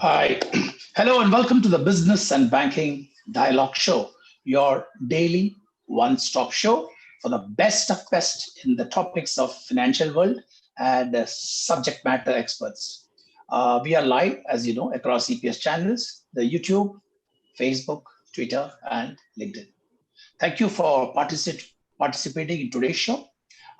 Hi. Hello and welcome to the Business and Banking Dialogue Show, your daily one-stop show for the best of best in the topics of financial world and subject matter experts. We are live, as you know, across EPS channels, the YouTube, Facebook, Twitter, and LinkedIn. Thank you for participating in today's show.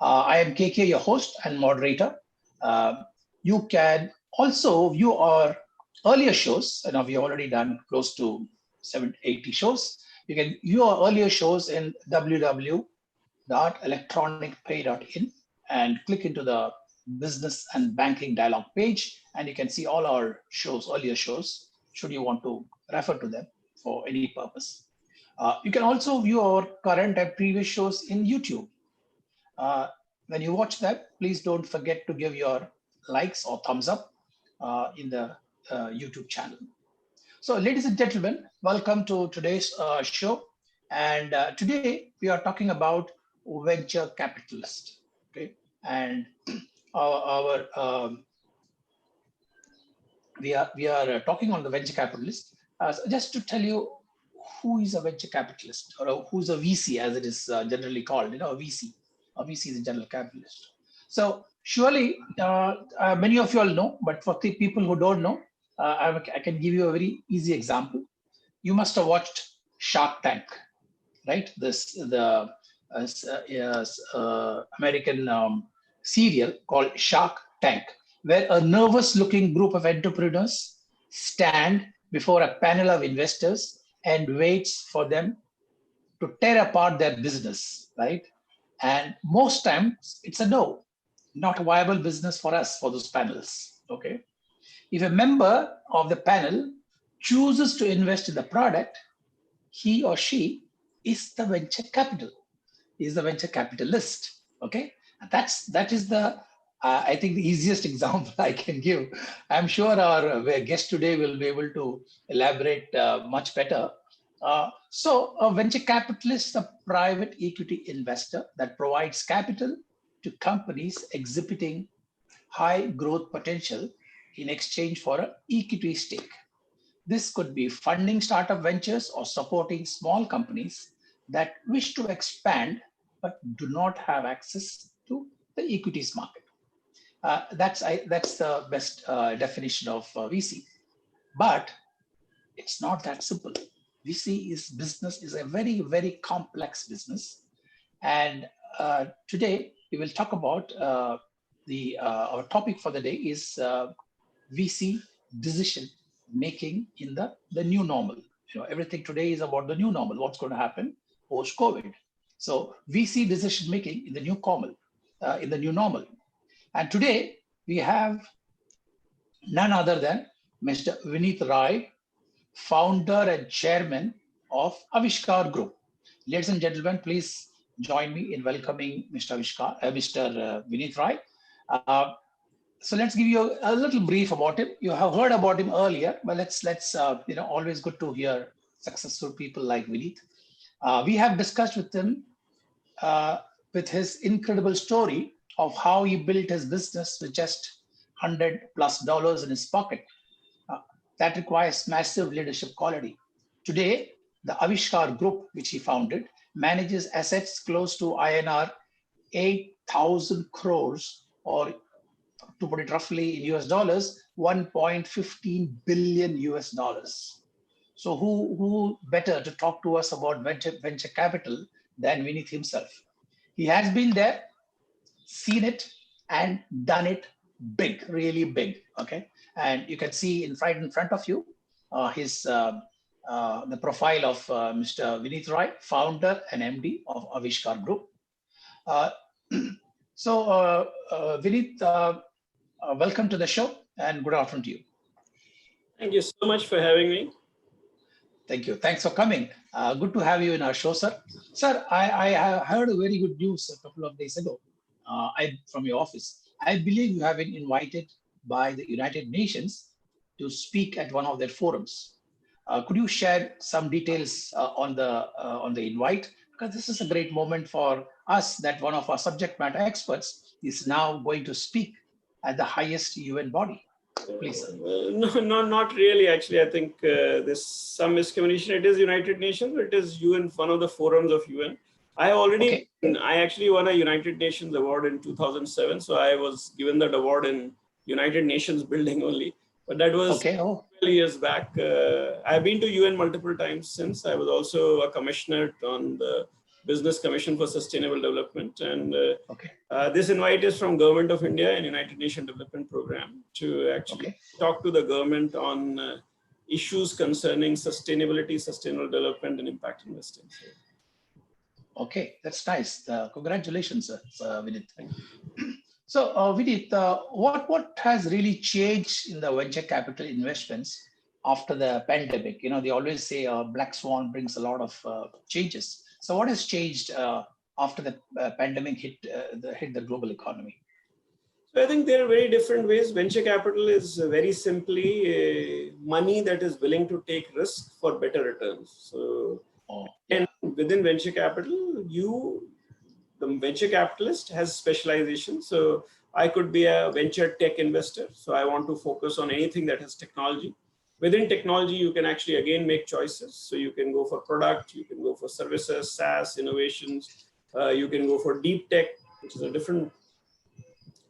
I am KK, your host and moderator. Uh, you can also view our earlier shows. Now we have already done close to 780 shows. You can view our earlier shows in www.electronicpay.in and click into the Business and Banking Dialogue page, and you can see all our shows, earlier shows, should you want to refer to them for any purpose. You can also view our current and previous shows in YouTube. When you watch that, please don't forget to give your likes or thumbs up in the YouTube channel. So, ladies and gentlemen, welcome to today's show. And today we are talking about venture capitalist. Okay, and our we are talking on the venture capitalist. So just to tell you who is a venture capitalist or who's a VC, as it is generally called. A VC. A VC is a general capitalist. So surely many of you all know, but for the people who don't know, I can give you a very easy example. You must have watched Shark Tank, right? American serial called Shark Tank, where a nervous-looking group of entrepreneurs stand before a panel of investors and waits for them to tear apart their business, right? And most times it's a no, not a viable business for us for those panels. Okay. If a member of the panel chooses to invest in the product, he or she is the venture capital, is the venture capitalist. Okay. And that is the I think the easiest example I can give. I'm sure our guest today will be able to elaborate much better. So a venture capitalist is a private equity investor that provides capital to companies exhibiting high growth potential in exchange for an equity stake. This could be funding startup ventures or supporting small companies that wish to expand but do not have access to the equities market. That's the best definition of VC. But it's not that simple. VC is a very, very complex business. And today we will talk about our topic for the day is VC decision making in the new normal. Everything today is about the new normal, what's going to happen post-COVID. So VC decision making in the new normal. And today we have none other than Mr. Vineet Rai, founder and chairman of Aavishkaar Group. Ladies and gentlemen, please join me in welcoming Mr. Mr. Vineet Rai. So let's give you a little brief about him. You have heard about him earlier, but let's always good to hear successful people like Vineet. We have discussed with him with his incredible story of how he built his business with just $100+ in his pocket. That requires massive leadership quality. Today, the Aavishkaar Group, which he founded, manages assets close to INR 8,000 crores, or to put it roughly in US dollars, 1.15 billion US dollars. So who better to talk to us about venture capital than Vineet himself? He has been there, seen it, and done it big, really big. Okay, and you can see in front of you the profile of Mr. Vineet Rai, founder and MD of Aavishkaar Group. Vineet, welcome to the show and good afternoon to you. Thank you so much for having me. Thank you. Thanks for coming. Good to have you in our show, sir. Sir, I heard a very good news a couple of days ago from your office. I believe you have been invited by the United Nations to speak at one of their forums. Could you share some details on the invite? Because this is a great moment for us that one of our subject matter experts is now going to speak at the highest UN body. Please, sir. No, not really. Actually, I think there's some miscommunication. It is United Nations, but it is UN, one of the forums of UN. Okay. I actually won a United Nations award in 2007. So I was given that award in United Nations building only. But that was Okay. Oh, 12 years back. I've been to UN multiple times since. I was also a commissioner on the Business Commission for Sustainable Development. And okay. this invite is from Government of India and United Nations Development Program to actually talk to the government on issues concerning sustainability, sustainable development, and impact investing. So, Okay, that's nice. Congratulations, sir, Vineet. So, Vineet, what has really changed in the venture capital investments after the pandemic? You know, they always say black swan brings a lot of changes. So, what has changed after the pandemic hit the global economy? so I think there are very different ways. Venture capital is very simply money that is willing to take risk for better returns. So, and within venture capital, the venture capitalist has specialization. So I could be a venture tech investor. So I want to focus on anything that has technology. Within technology, you can actually again make choices. So you can go for product, you can go for services, SaaS, innovations. You can go for deep tech, which is a different.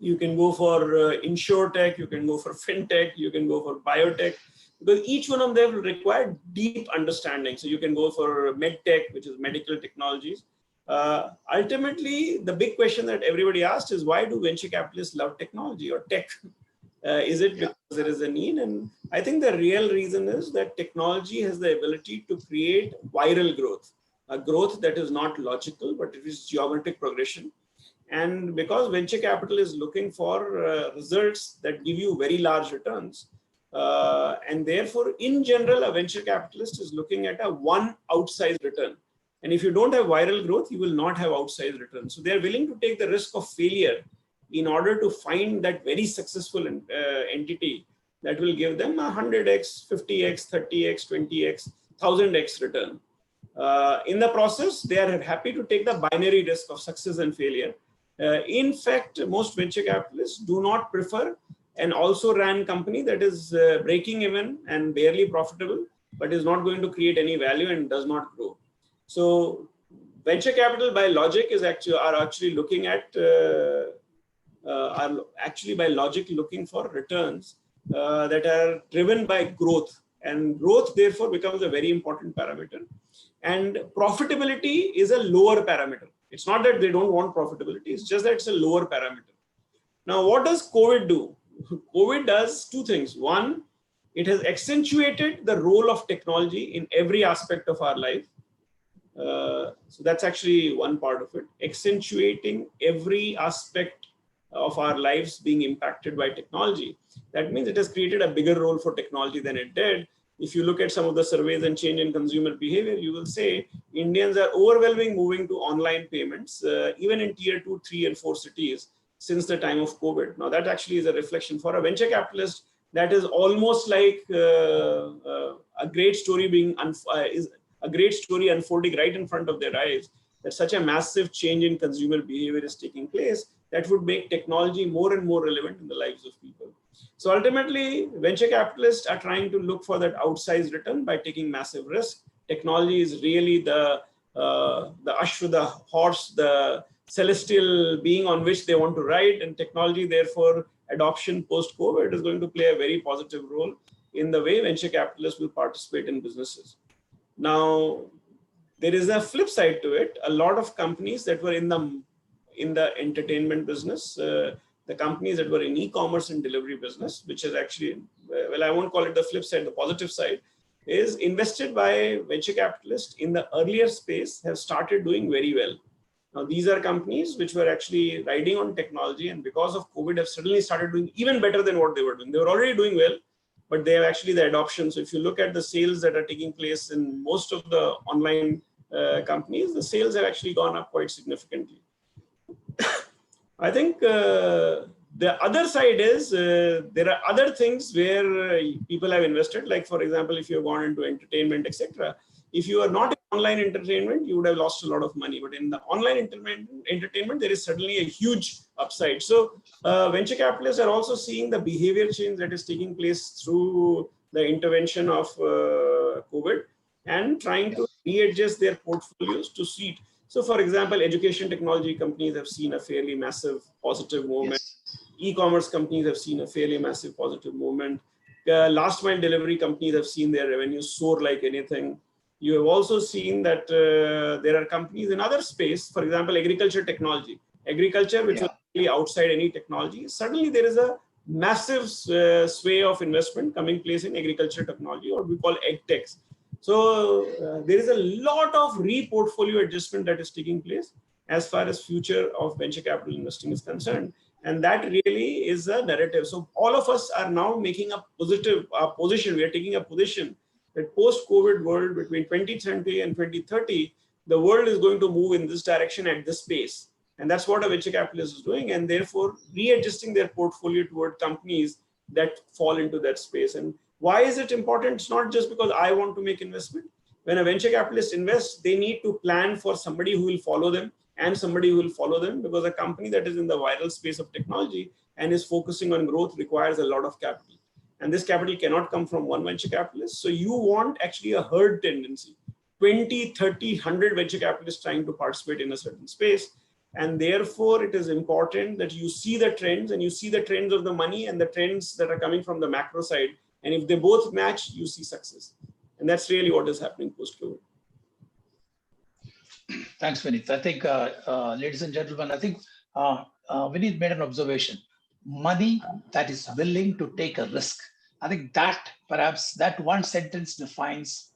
You can go for insurtech, you can go for fintech, you can go for biotech, because each one of them will require deep understanding. So you can go for medtech, which is medical technologies. Ultimately, the big question that everybody asked is, why do venture capitalists love technology or tech? Is it because there is a need? And I think the real reason is that technology has the ability to create viral growth, a growth that is not logical, but it is geometric progression. And because venture capital is looking for results that give you very large returns, and therefore, in general, a venture capitalist is looking at a one outsized return. And if you don't have viral growth, you will not have outsized returns. So they're willing to take the risk of failure in order to find that very successful entity that will give them 100x, 50x, 30x, 20x, 1000x return. In the process, they are happy to take the binary risk of success and failure. In fact, most venture capitalists do not prefer an also ran company that is breaking even and barely profitable, but is not going to create any value and does not grow. So venture capital by logic are actually looking at by logic looking for returns that are driven by growth, and growth therefore becomes a very important parameter, and profitability is a lower parameter. It's not that they don't want profitability, it's just that it's a lower parameter. Now, what does COVID do? COVID does two things. One, it has accentuated the role of technology in every aspect of our life. So that's actually one part of it, accentuating every aspect of our lives being impacted by technology. That means it has created a bigger role for technology than it did. If you look at some of the surveys and change in consumer behavior, you will say Indians are overwhelmingly moving to online payments, even in tier 2, 3, and 4 cities since the time of COVID. Now, that actually is a reflection for a venture capitalist. That is almost like a great story a great story unfolding right in front of their eyes, that such a massive change in consumer behavior is taking place that would make technology more and more relevant in the lives of people. So ultimately, venture capitalists are trying to look for that outsized return by taking massive risk. Technology is really the Ashwa, the horse, the celestial being on which they want to ride, and technology, therefore, adoption post-COVID is going to play a very positive role in the way venture capitalists will participate in businesses. Now, there is a flip side to it. A lot of companies that were in the entertainment business, the companies that were in e-commerce and delivery business, which is actually, well, I won't call it the flip side, the positive side, is invested by venture capitalists in the earlier space have started doing very well. Now, these are companies which were actually riding on technology, and because of COVID have suddenly started doing even better than what they were doing. They were already doing well, but they have actually the adoption. So if you look at the sales that are taking place in most of the online companies, the sales have actually gone up quite significantly. I think the other side is there are other things where people have invested. Like, for example, if you have gone into entertainment, etc. If you are not in online entertainment, you would have lost a lot of money. But in the online entertainment, there is suddenly a huge upside. So venture capitalists are also seeing the behavior change that is taking place through the intervention of COVID and trying to readjust their portfolios to suit. So for example, education technology companies have seen a fairly massive positive movement. E-commerce companies have seen a fairly massive positive movement. Last mile delivery companies have seen their revenues soar like anything. You have also seen that there are companies in other space, for example, agriculture technology. Agriculture, which was really outside any technology, suddenly there is a massive sway of investment coming place in agriculture technology, or we call edtechs. So there is a lot of re-portfolio adjustment that is taking place as far as future of venture capital investing is concerned. And that really is a narrative. So all of us are now making a positive position. We are taking a position that post-COVID world between 2020 and 2030, the world is going to move in this direction at this pace. And that's what a venture capitalist is doing, and therefore readjusting their portfolio toward companies that fall into that space. And why is it important? It's not just because I want to make investment. When a venture capitalist invests, they need to plan for somebody who will follow them and somebody who will follow them, because a company that is in the viral space of technology and is focusing on growth requires a lot of capital. And this capital cannot come from one venture capitalist. So you want actually a herd tendency, 20, 30, 100 venture capitalists trying to participate in a certain space. And therefore, it is important that you see the trends, and you see the trends of the money and the trends that are coming from the macro side. And if they both match, you see success. And that's really what is happening post-COVID. Thanks, Vineet. I think, ladies and gentlemen, I think Vineet made an observation. Money that is willing to take a risk. I think that perhaps that one sentence defines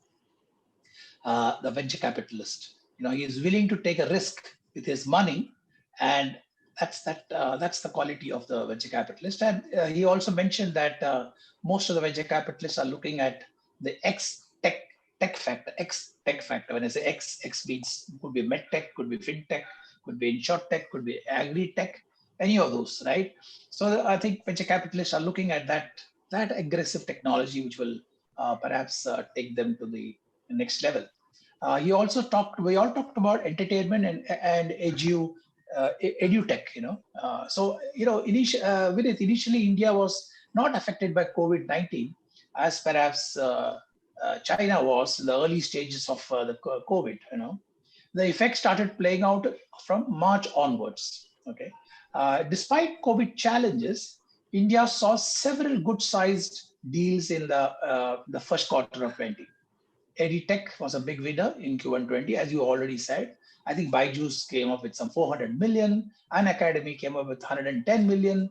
the venture capitalist. He is willing to take a risk with his money, and that's the quality of the venture capitalist. And he also mentioned that most of the venture capitalists are looking at the X tech factor. When I say X means could be medtech, could be fintech, could be insurtech, could be agri-tech, any of those, right? So I think venture capitalists are looking at that aggressive technology, which will perhaps take them to the next level. We all talked about entertainment and edutech, initially India was not affected by COVID-19 as perhaps China was in the early stages of the COVID. The effect started playing out from March onwards. Okay, despite COVID challenges, India saw several good-sized deals in the first quarter of 20. EdTech was a big winner in Q1 20, as you already said. I think Byju's came up with some 400 million, Unacademy came up with 110 million,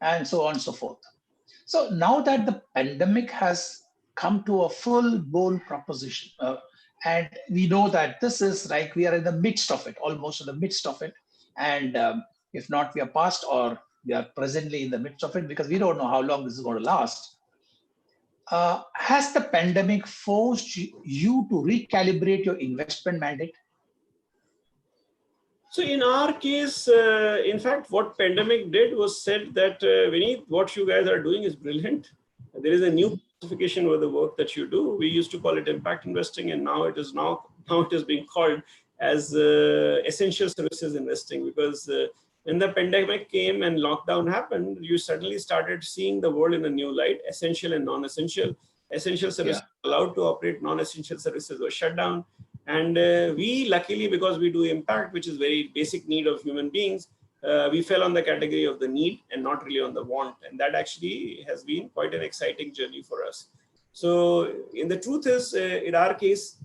and so on and so forth. So now that the pandemic has come to a full-blown proposition, and we know that this is like we are in the midst of it, almost in the midst of it, and if not, we are past, or we are presently in the midst of it, because we don't know how long this is going to last. Has the pandemic forced you to recalibrate your investment mandate? So in our case, in fact, what pandemic did was said that, Vineet, what you guys are doing is brilliant. There is a new classification of the work that you do. We used to call it impact investing, and now it is being called as essential services investing, because when the pandemic came and lockdown happened, you suddenly started seeing the world in a new light, essential and non-essential. Essential services allowed to operate, non-essential services were shut down. And we, luckily, because we do impact, which is very basic need of human beings, we fell on the category of the need and not really on the want. And that actually has been quite an exciting journey for us. So the truth is, in our case,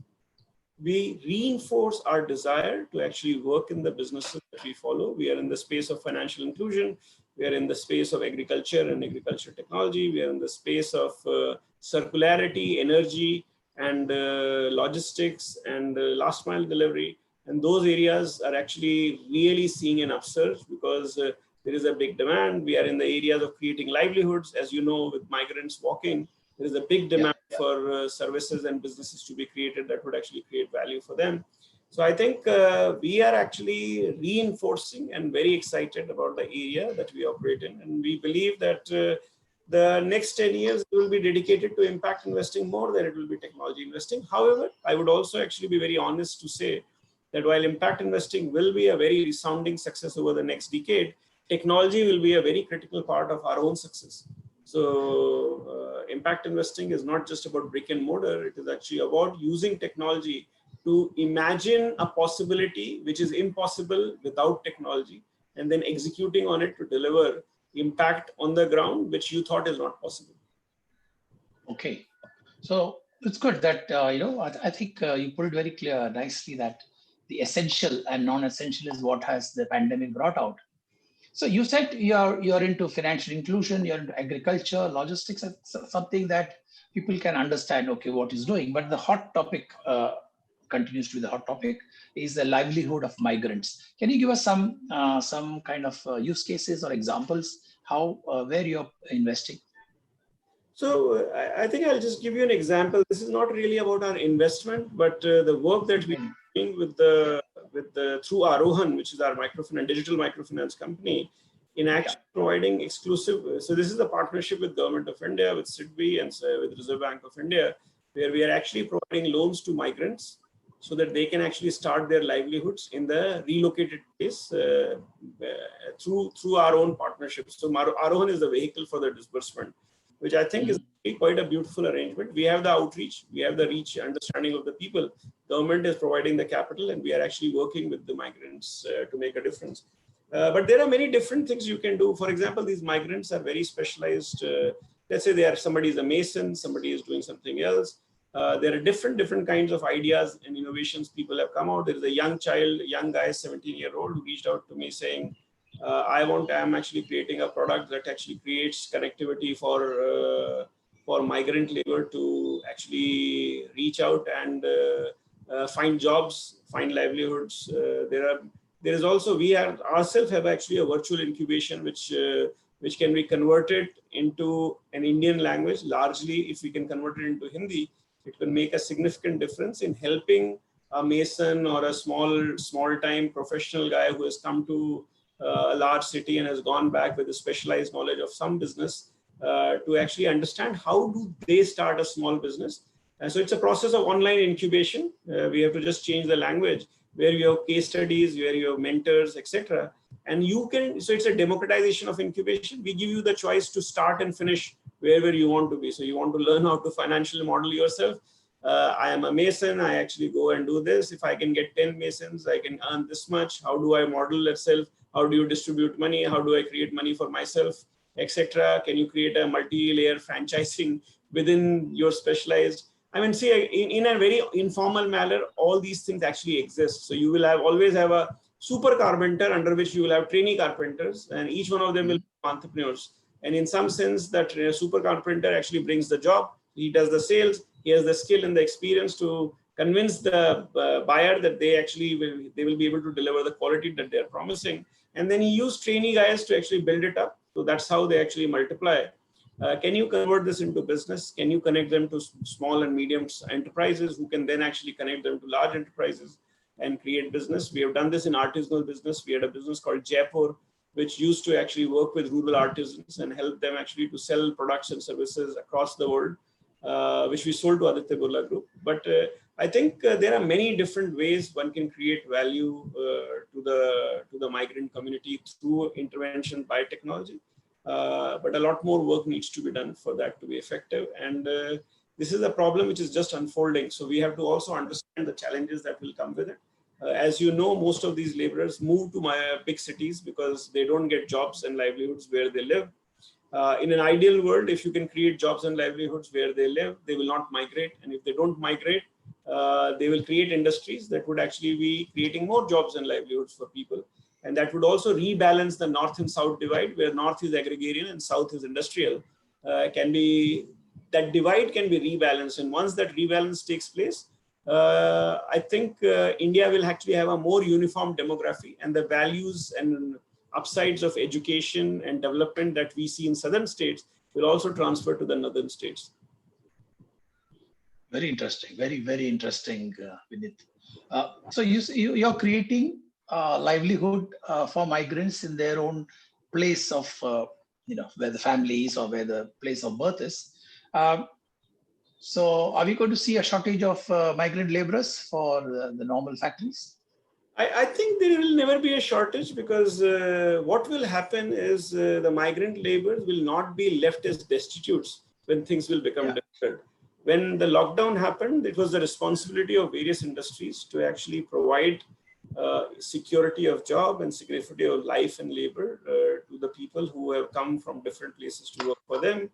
we reinforce our desire to actually work in the businesses that we follow. We are in the space of financial inclusion. We are in the space of agriculture and agriculture technology. We are in the space of circularity, energy, and logistics and last mile delivery. And those areas are actually really seeing an upsurge because there is a big demand. We are in the areas of creating livelihoods. As you know, with migrants walking, there is a big demand for services and businesses to be created that would actually create value for them. So I think we are actually reinforcing and very excited about the area that we operate in. And we believe that the next 10 years will be dedicated to impact investing more than it will be technology investing. However, I would also actually be very honest to say that while impact investing will be a very resounding success over the next decade, technology will be a very critical part of our own success. So impact investing is not just about brick and mortar. It is actually about using technology to imagine a possibility which is impossible without technology, and then executing on it to deliver impact on the ground, which you thought is not possible. Okay. So it's good that, I think you put it very clear nicely that the essential and non-essential is what has the pandemic brought out. So you said you're into financial inclusion, you're into agriculture, logistics, something that people can understand, okay, what is doing. But the hot topic continues to be the hot topic is the livelihood of migrants. Can you give us some kind of use cases or examples how where you're investing? So I think I'll just give you an example. This is not really about our investment, but the work that we're doing with the through Aarohan, which is our microfinance digital microfinance company, in actually providing exclusive. So this is a partnership with Government of India, with SIDBI, and with Reserve Bank of India, where we are actually providing loans to migrants so that they can actually start their livelihoods in the relocated place through our own partnerships. So Aarohan is the vehicle for the disbursement, which I think is quite a beautiful arrangement. We have the outreach, we have the reach, understanding of the people. Government is providing the capital, and we are actually working with the migrants to make a difference. But there are many different things you can do. For example, these migrants are very specialized. Let's say somebody is a mason, somebody is doing something else. There are different kinds of ideas and innovations people have come out. There is a young guy, 17-year-old, who reached out to me saying, I'm actually creating a product that actually creates connectivity for migrant labor to actually reach out and find jobs, find livelihoods. There is also, we ourselves have actually a virtual incubation which can be converted into an Indian language. Largely, if we can convert it into Hindi, it will make a significant difference in helping a mason or a small-time professional guy who has come to a large city and has gone back with a specialized knowledge of some business to actually understand how do they start a small business. And so it's a process of online incubation. We have to just change the language, where you have case studies, where you have mentors, etc. And you can, so it's a democratization of incubation. We give you the choice to start and finish wherever you want to be. So you want to learn how to financially model yourself. I am a mason, I actually go and do this. If I can get 10 masons, I can earn this much. How do I model itself? How do you distribute money? How do I create money for myself, etc.? Can you create a multi-layer franchising within your specialized? I mean, see, in a very informal manner, all these things actually exist. So you will always have a super carpenter under which you will have trainee carpenters, and each one of them will be entrepreneurs. And in some sense, that super carpenter actually brings the job. He does the sales. He has the skill and the experience to convince the buyer that they will be able to deliver the quality that they're promising. And then he used trainee guys to actually build it up. So that's how they actually multiply. Can you convert this into business? Can you connect them to small and medium enterprises who can then actually connect them to large enterprises and create business? We have done this in artisanal business. We had a business called Jaipur, which used to actually work with rural artisans and help them actually to sell products and services across the world, which we sold to Aditya Birla Group. But I think there are many different ways one can create value to the migrant community through intervention by technology. But a lot more work needs to be done for that to be effective. And this is a problem which is just unfolding. So we have to also understand the challenges that will come with it. As you know, most of these laborers move to big cities because they don't get jobs and livelihoods where they live. In an ideal world, if you can create jobs and livelihoods where they live, they will not migrate. And if they don't migrate, they will create industries that would actually be creating more jobs and livelihoods for people. And that would also rebalance the north and south divide, where north is agrarian and south is industrial. That divide can be rebalanced. And once that rebalance takes place, I think India will actually have a more uniform demography, and the values and upsides of education and development that we see in southern states will also transfer to the northern states. Very interesting. Very, very interesting, Vineet. So you're creating livelihood for migrants in their own place of, where the family is or where the place of birth is. So are we going to see a shortage of migrant laborers for the normal factories? I think there will never be a shortage, because what will happen is the migrant laborers will not be left as destitutes when things will become difficult. When the lockdown happened, it was the responsibility of various industries to actually provide security of job and security of life and labor to the people who have come from different places to work for them.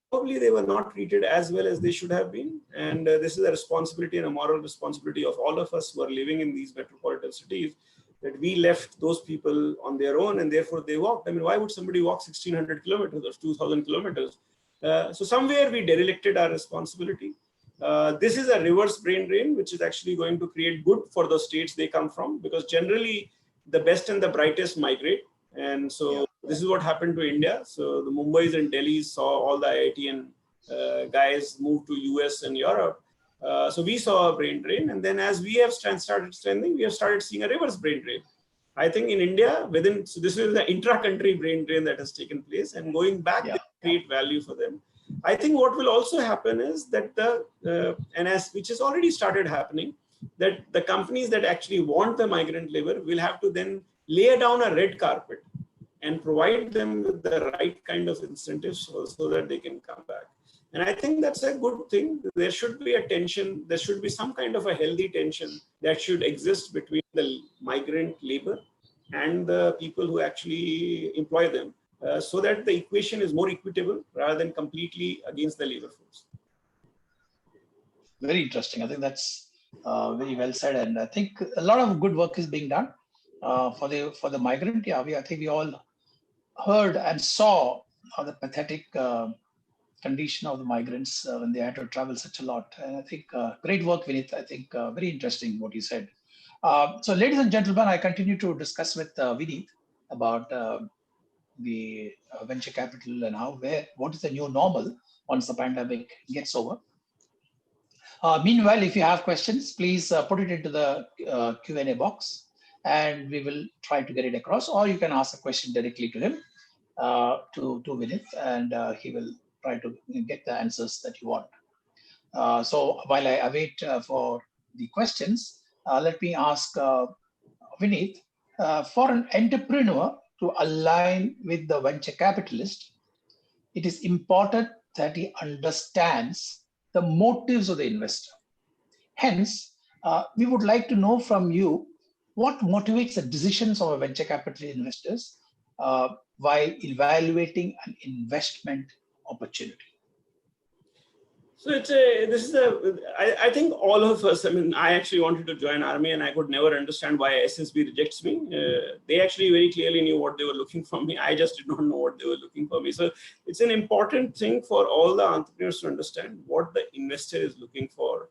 Probably they were not treated as well as they should have been. And this is a responsibility and a moral responsibility of all of us who are living in these metropolitan cities, that we left those people on their own and therefore they walked. I mean, why would somebody walk 1,600 kilometers or 2,000 kilometers? So somewhere we derelicted our responsibility. This is a reverse brain drain, which is actually going to create good for the states they come from, because generally the best and the brightest migrate. And so this is what happened to India. So the Mumbais and Delhis saw all the IIT guys move to US and Europe. So we saw a brain drain. And then as we have started strengthening, we have started seeing a reverse brain drain. I think in India, so this is the intra-country brain drain that has taken place, and going back, they create value for them. I think what will also happen is that which has already started happening, that the companies that actually want the migrant labor will have to then lay down a red carpet and provide them with the right kind of incentives so that they can come back. And I think that's a good thing. There should be a tension. There should be some kind of a healthy tension that should exist between the migrant labor and the people who actually employ them, so that the equation is more equitable rather than completely against the labor force. Very interesting. I think that's very well said. And I think a lot of good work is being done for the migrant. Yeah, I think we all heard and saw the pathetic condition of the migrants when they had to travel such a lot. And I think great work, Vineet. I think very interesting what you said. So ladies and gentlemen, I continue to discuss with Vineet about the venture capital and what is the new normal once the pandemic gets over. Meanwhile, if you have questions, please put it into the Q&A box and we will try to get it across, or you can ask a question directly to him, to Vineet, and he will try to get the answers that you want. So while I await for the questions, let me ask Vineet, for an entrepreneur to align with the venture capitalist, it is important that he understands the motives of the investor. Hence, we would like to know from you what motivates the decisions of venture capital investors while evaluating an investment opportunity. So I think all of us, I mean, I actually wanted to join army and I could never understand why SSB rejects me. They actually very clearly knew what they were looking for me. I just did not know what they were looking for me. So it's an important thing for all the entrepreneurs to understand what the investor is looking for.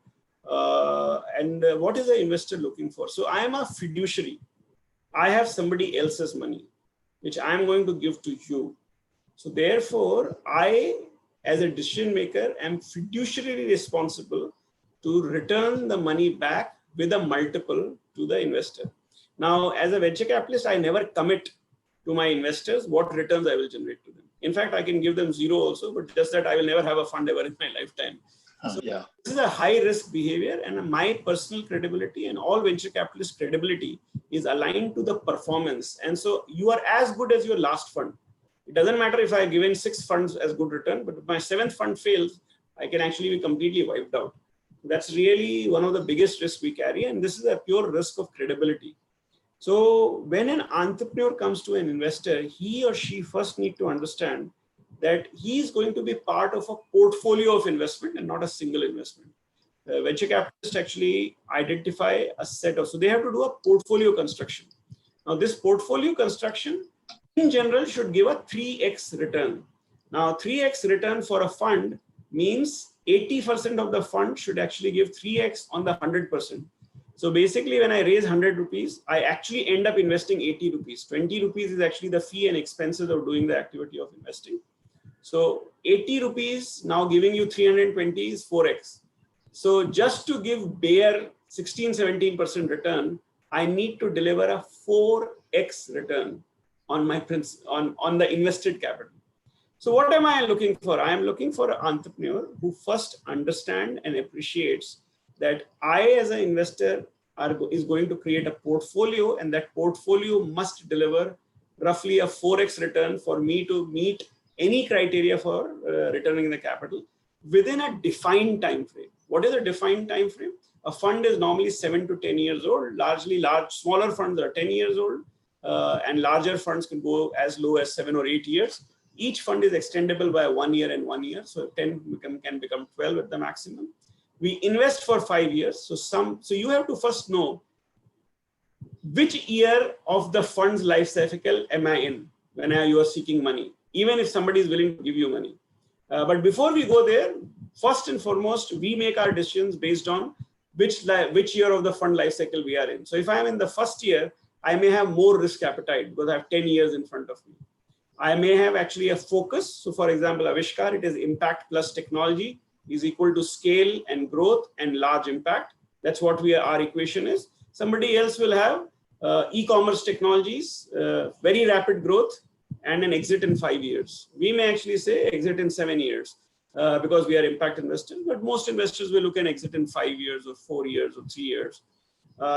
And what is the investor looking for? So I am a fiduciary. I have somebody else's money, which I'm going to give to you. So therefore, I, as a decision maker, am fiduciarily responsible to return the money back with a multiple to the investor. Now, as a venture capitalist, I never commit to my investors what returns I will generate to them. In fact, I can give them zero also, but just that I will never have a fund ever in my lifetime. So this is a high risk behavior, and my personal credibility and all venture capitalist credibility is aligned to the performance. And so you are as good as your last fund. It doesn't matter if I've given 6 funds as good return, but if my 7th fund fails, I can actually be completely wiped out. That's really one of the biggest risks we carry. And this is a pure risk of credibility. So when an entrepreneur comes to an investor, he or she first need to understand that he is going to be part of a portfolio of investment and not a single investment. Venture capitalists actually identify a set of, so they have to do a portfolio construction. Now this portfolio construction in general should give a 3x return. Now 3x return for a fund means 80% of the fund should actually give 3x on the 100%. So basically when I raise 100 rupees, I actually end up investing 80 rupees. 20 rupees is actually the fee and expenses of doing the activity of investing. So 80 rupees now giving you 320 is 4x. So just to give bare 16-17% return, I need to deliver a 4x return on my on the invested capital. So what am I looking for? I am looking for an entrepreneur who first understands and appreciates that I as an investor is going to create a portfolio, and that portfolio must deliver roughly a 4x return for me to meet any criteria for returning the capital within a defined time frame. What is a defined time frame? A fund is normally 7 to 10 years old. Smaller funds are 10 years old, and larger funds can go as low as 7 or 8 years. Each fund is extendable by 1 year and 1 year. So 10 can become 12 at the maximum. We invest for 5 years. So you have to first know which year of the fund's life cycle am I in when you are seeking money, even if somebody is willing to give you money. But before we go there, first and foremost, we make our decisions based on which year of the fund life cycle we are in. So if I'm in the first year, I may have more risk appetite because I have 10 years in front of me. I may have actually a focus. So for example, Aavishkaar, it is impact plus technology is equal to scale and growth and large impact. That's what our equation is. Somebody else will have e-commerce technologies, very rapid growth, and an exit in 5 years. We may actually say exit in 7 years because we are impact investors, but most investors will look at exit in 5 years or 4 years or 3 years.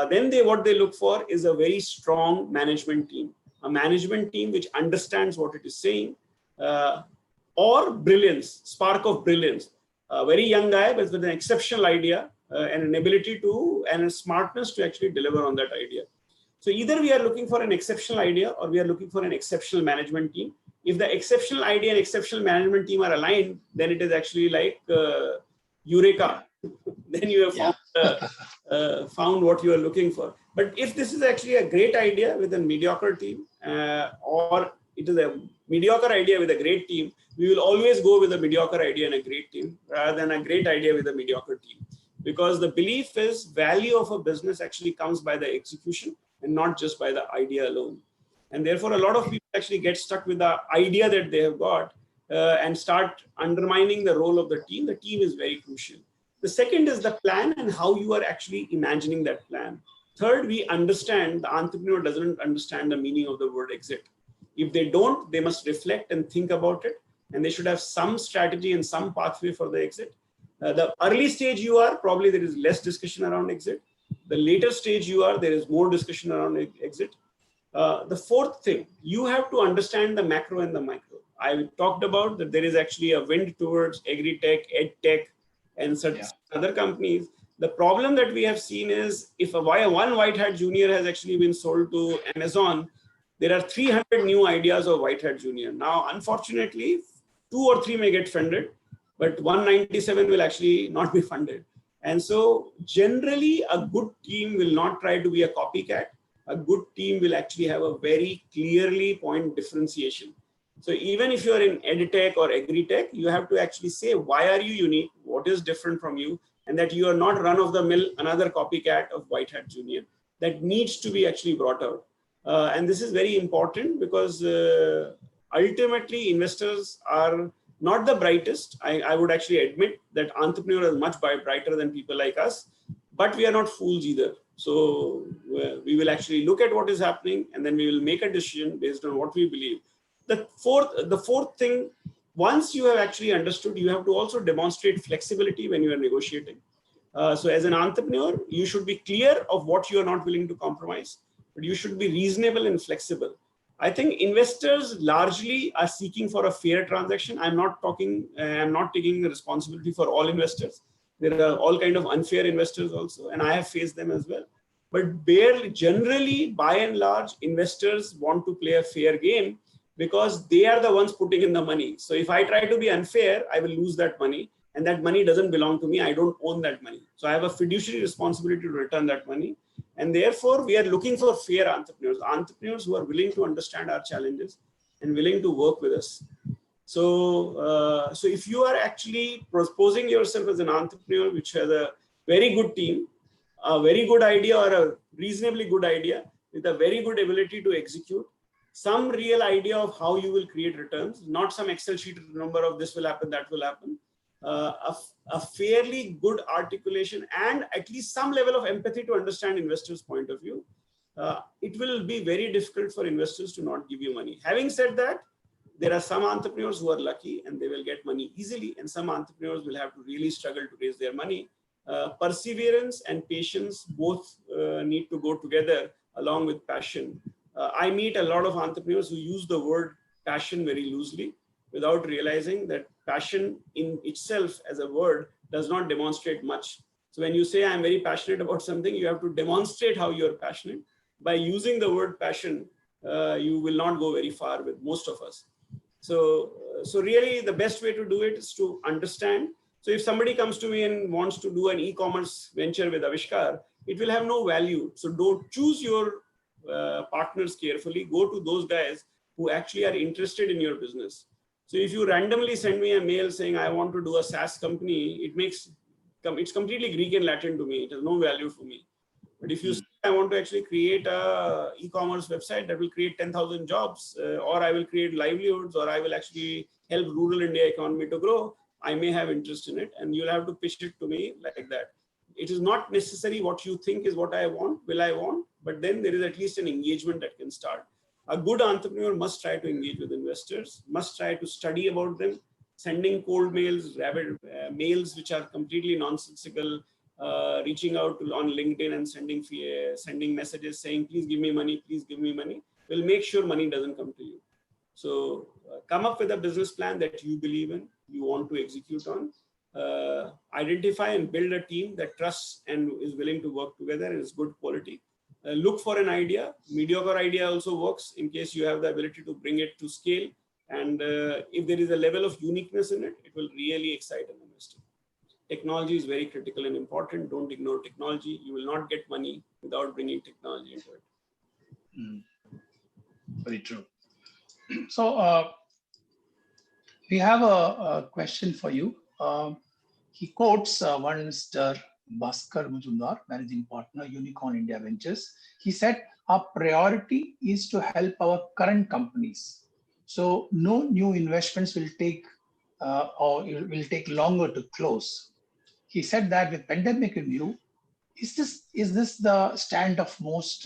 Then what they look for is a very strong management team, a management team which understands what it is saying, or brilliance, spark of brilliance. A very young guy, but with an exceptional idea and an ability to, and a smartness to actually deliver on that idea. So either we are looking for an exceptional idea or we are looking for an exceptional management team. If the exceptional idea and exceptional management team are aligned, then it is actually like Eureka. Then you have found what you are looking for. But if this is actually a great idea with a mediocre team, or it is a mediocre idea with a great team, we will always go with a mediocre idea and a great team rather than a great idea with a mediocre team. Because the belief is value of a business actually comes by the execution and not just by the idea alone. And therefore, a lot of people actually get stuck with the idea that they have got and start undermining the role of the team. The team is very crucial. The second is the plan and how you are actually imagining that plan. Third, we understand the entrepreneur doesn't understand the meaning of the word exit. If they don't, they must reflect and think about it. And they should have some strategy and some pathway for the exit. The early stage you are, probably there is less discussion around exit. The later stage you are, there is more discussion around exit. The fourth thing, you have to understand the macro and the micro. I talked about that there is actually a wind towards agri-tech, ed-tech, and certain other companies. The problem that we have seen is if one white hat junior has actually been sold to Amazon, there are 300 new ideas of white hat junior. Now, unfortunately, 2 or 3 may get funded, but 197 will actually not be funded. And so generally a good team will not try to be a copycat. A good team will actually have a very clearly point differentiation. So even if you're in edtech or agri-tech, you have to actually say, why are you unique? What is different from you? And that you are not run of the mill, another copycat of white hat junior. That needs to be actually brought out. And this is very important because ultimately investors are not the brightest. I would actually admit that entrepreneurs are much brighter than people like us, but we are not fools either. So we will actually look at what is happening and then we will make a decision based on what we believe. The fourth thing, once you have actually understood, you have to also demonstrate flexibility when you are negotiating. So as an entrepreneur, you should be clear of what you are not willing to compromise, but you should be reasonable and flexible. I think investors largely are seeking for a fair transaction. I'm not taking the responsibility for all investors. There are all kinds of unfair investors also, and I have faced them as well. But generally, by and large, investors want to play a fair game because they are the ones putting in the money. So if I try to be unfair, I will lose that money, and that money doesn't belong to me. I don't own that money. So I have a fiduciary responsibility to return that money. And therefore, we are looking for fair entrepreneurs who are willing to understand our challenges and willing to work with us. So, so if you are actually proposing yourself as an entrepreneur, which has a very good team, a very good idea or a reasonably good idea with a very good ability to execute, some real idea of how you will create returns, not some Excel sheet number of this will happen, that will happen, a fairly good articulation and at least some level of empathy to understand investors' point of view, it will be very difficult for investors to not give you money. Having said that, there are some entrepreneurs who are lucky and they will get money easily, and some entrepreneurs will have to really struggle to raise their money. Perseverance and patience both need to go together along with passion. I meet a lot of entrepreneurs who use the word passion very loosely without realizing that passion in itself as a word does not demonstrate much. So when you say I'm very passionate about something, you have to demonstrate how you're passionate. By using the word passion, you will not go very far with most of us. So really the best way to do it is to understand. So if somebody comes to me and wants to do an e-commerce venture with Aavishkaar, it will have no value. So don't choose your partners carefully. Go to those guys who actually are interested in your business. So if you randomly send me a mail saying I want to do a SaaS company, it's completely Greek and Latin to me. It has no value for me. But if you say I want to actually create a e-commerce website that will create 10,000 jobs, or I will create livelihoods, or I will actually help rural India economy to grow, I may have interest in it, and you'll have to pitch it to me like that. It is not necessary what you think is what I want, but then there is at least an engagement that can start. A good entrepreneur must try to engage with investors, must try to study about them, sending cold mails, mails which are completely nonsensical, reaching out on LinkedIn and sending messages saying, please give me money, will make sure money doesn't come to you. So come up with a business plan that you believe in, you want to execute on. Identify and build a team that trusts and is willing to work together and is good quality. Look for an idea. Mediocre idea also works in case you have the ability to bring it to scale. And if there is a level of uniqueness in it, it will really excite an investor. Technology is very critical and important. Don't ignore technology. You will not get money without bringing technology into it. Very true. So we have a question for you. He quotes one Mr. Bhaskar Majumdar, Managing Partner, Unicorn India Ventures. He said, our priority is to help our current companies. So no new investments will take or it will take longer to close. He said that with pandemic in view, is this the stand of most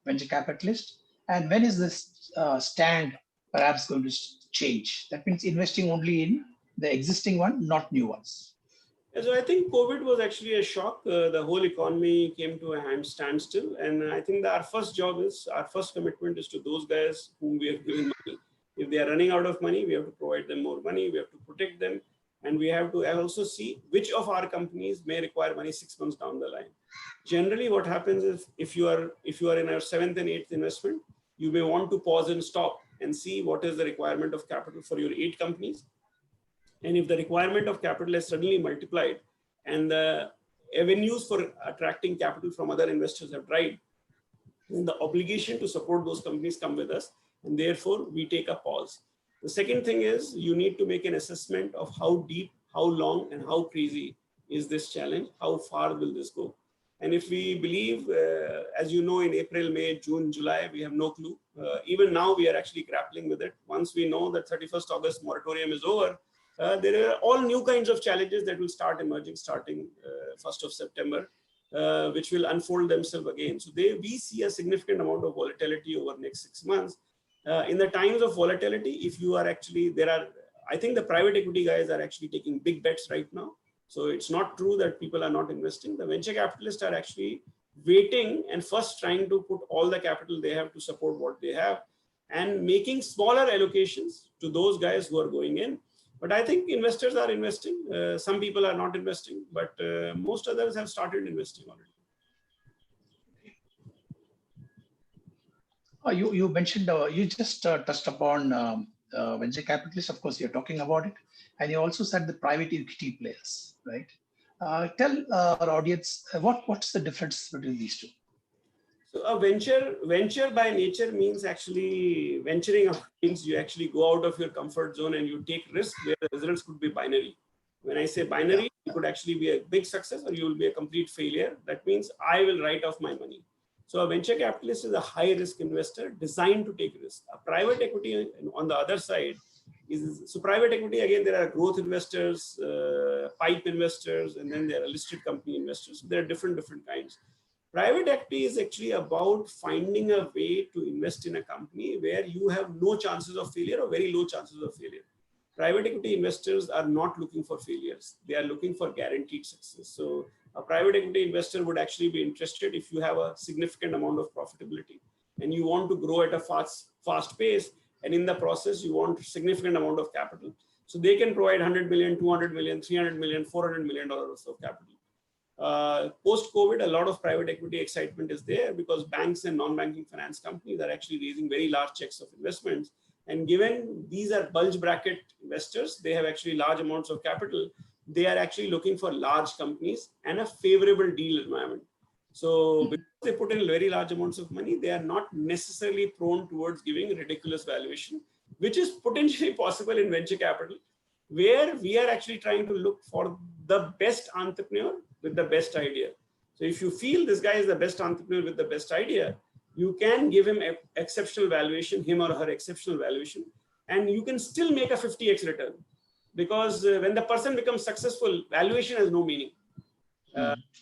venture capitalists? And when is this stand perhaps going to change? That means investing only in the existing one, not new ones. So I think COVID was actually a shock. The whole economy came to a standstill. And I think that our first commitment is to those guys whom we have given money. If they are running out of money, we have to provide them more money. We have to protect them. And we have to also see which of our companies may require money 6 months down the line. Generally, what happens is if you are in our 7th and 8th investment, you may want to pause and stop and see what is the requirement of capital for your 8 companies. And if the requirement of capital has suddenly multiplied and the avenues for attracting capital from other investors have dried, then the obligation to support those companies come with us. And therefore, we take a pause. The second thing is you need to make an assessment of how deep, how long, and how crazy is this challenge? How far will this go? And if we believe, as you know, in April, May, June, July, we have no clue. Even now, we are actually grappling with it. Once we know that 31st August moratorium is over, there are all new kinds of challenges that will start emerging starting 1st of September, which will unfold themselves again. So we see a significant amount of volatility over the next 6 months. In the times of volatility, if you are actually, I think the private equity guys are actually taking big bets right now. So it's not true that people are not investing. The venture capitalists are actually waiting and first trying to put all the capital they have to support what they have and making smaller allocations to those guys who are going in. But I think investors are investing. Some people are not investing, but most others have started investing already. You mentioned, you just touched upon venture capitalists. Of course, you're talking about it. And you also said the private equity players, right? Tell our audience, what's the difference between these two? So a venture by nature means actually venturing out means you actually go out of your comfort zone and you take risks where the results could be binary. When I say binary, it could actually be a big success or you will be a complete failure. That means I will write off my money. So a venture capitalist is a high risk investor designed to take risk. A private equity on the other side so private equity, again, there are growth investors, pipe investors, and then there are listed company investors. There are different kinds. Private equity is actually about finding a way to invest in a company where you have no chances of failure or very low chances of failure. Private equity investors are not looking for failures. They are looking for guaranteed success. So a private equity investor would actually be interested if you have a significant amount of profitability and you want to grow at a fast pace, and in the process you want a significant amount of capital. So they can provide 100 million, 200 million, 300 million, $400 million of capital. Post-COVID, a lot of private equity excitement is there because banks and non-banking finance companies are actually raising very large checks of investments. And given these are bulge bracket investors, they have actually large amounts of capital. They are actually looking for large companies and a favorable deal environment. So because they put in very large amounts of money, they are not necessarily prone towards giving ridiculous valuation, which is potentially possible in venture capital, where we are actually trying to look for the best entrepreneur with the best idea. So if you feel this guy is the best entrepreneur with the best idea, you can give him exceptional valuation, him or her exceptional valuation, and you can still make a 50x return. Because when the person becomes successful, valuation has no meaning.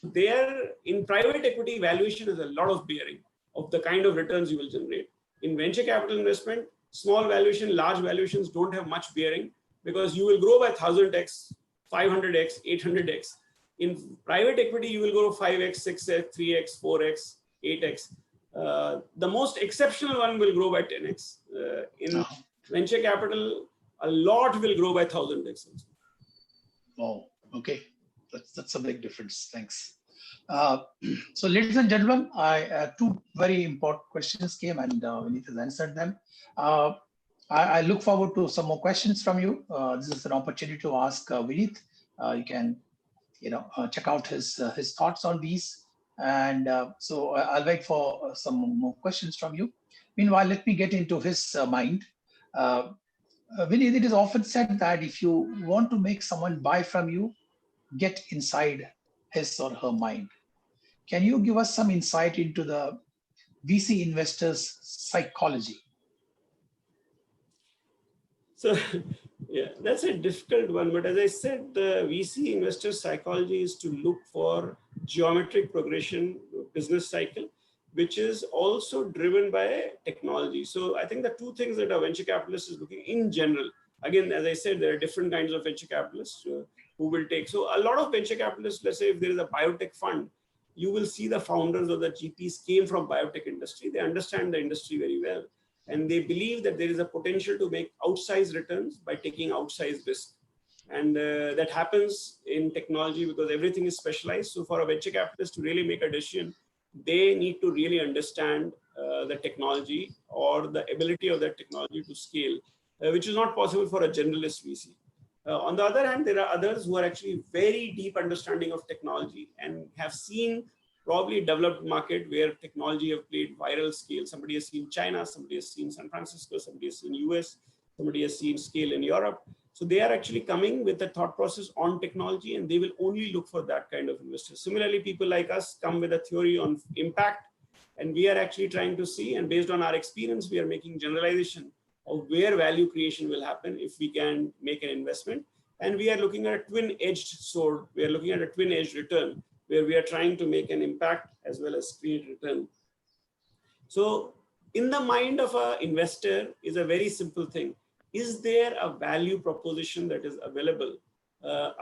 There in private equity, valuation has a lot of bearing of the kind of returns you will generate. In venture capital investment, small valuation, large valuations don't have much bearing because you will grow by 1000x, 500x, 800x. In private equity, you will grow 5x, 6x, 3x, 4x, 8x. The most exceptional one will grow by 10x. In venture capital, a lot will grow by 1000x. Oh, okay. That's a big difference. Thanks. So, ladies and gentlemen, two very important questions came, and Vineet has answered them. I look forward to some more questions from you. This is an opportunity to ask Vineet. You can, check out his thoughts on these, and so I'll wait for some more questions from you. Meanwhile, let me get into his mind. Vineet, it is often said that if you want to make someone buy from you, get inside his or her mind. Can you give us some insight into the VC investors' psychology? So, yeah, that's a difficult one. But as I said, the VC investor psychology is to look for geometric progression business cycle, which is also driven by technology. So I think the two things that a venture capitalist is looking in general, again, as I said, there are different kinds of venture capitalists who will take. So a lot of venture capitalists, let's say if there is a biotech fund, you will see the founders or the GPs came from biotech industry. They understand the industry very well. And they believe that there is a potential to make outsized returns by taking outsized risk. And that happens in technology because everything is specialized. So for a venture capitalist to really make a decision, they need to really understand the technology or the ability of that technology to scale, which is not possible for a generalist VC. On the other hand, there are others who are actually very deep understanding of technology and have seen probably a developed market where technology have played viral scale. Somebody has seen China, somebody has seen San Francisco, somebody has seen US, somebody has seen scale in Europe. So they are actually coming with a thought process on technology, and they will only look for that kind of investor. Similarly, people like us come with a theory on impact, and we are actually trying to see, and based on our experience, we are making generalization of where value creation will happen if we can make an investment. And we are looking at a twin-edged sword. We are looking at a twin-edged return, where we are trying to make an impact as well as create return. So in the mind of an investor is a very simple thing. Is there a value proposition that is available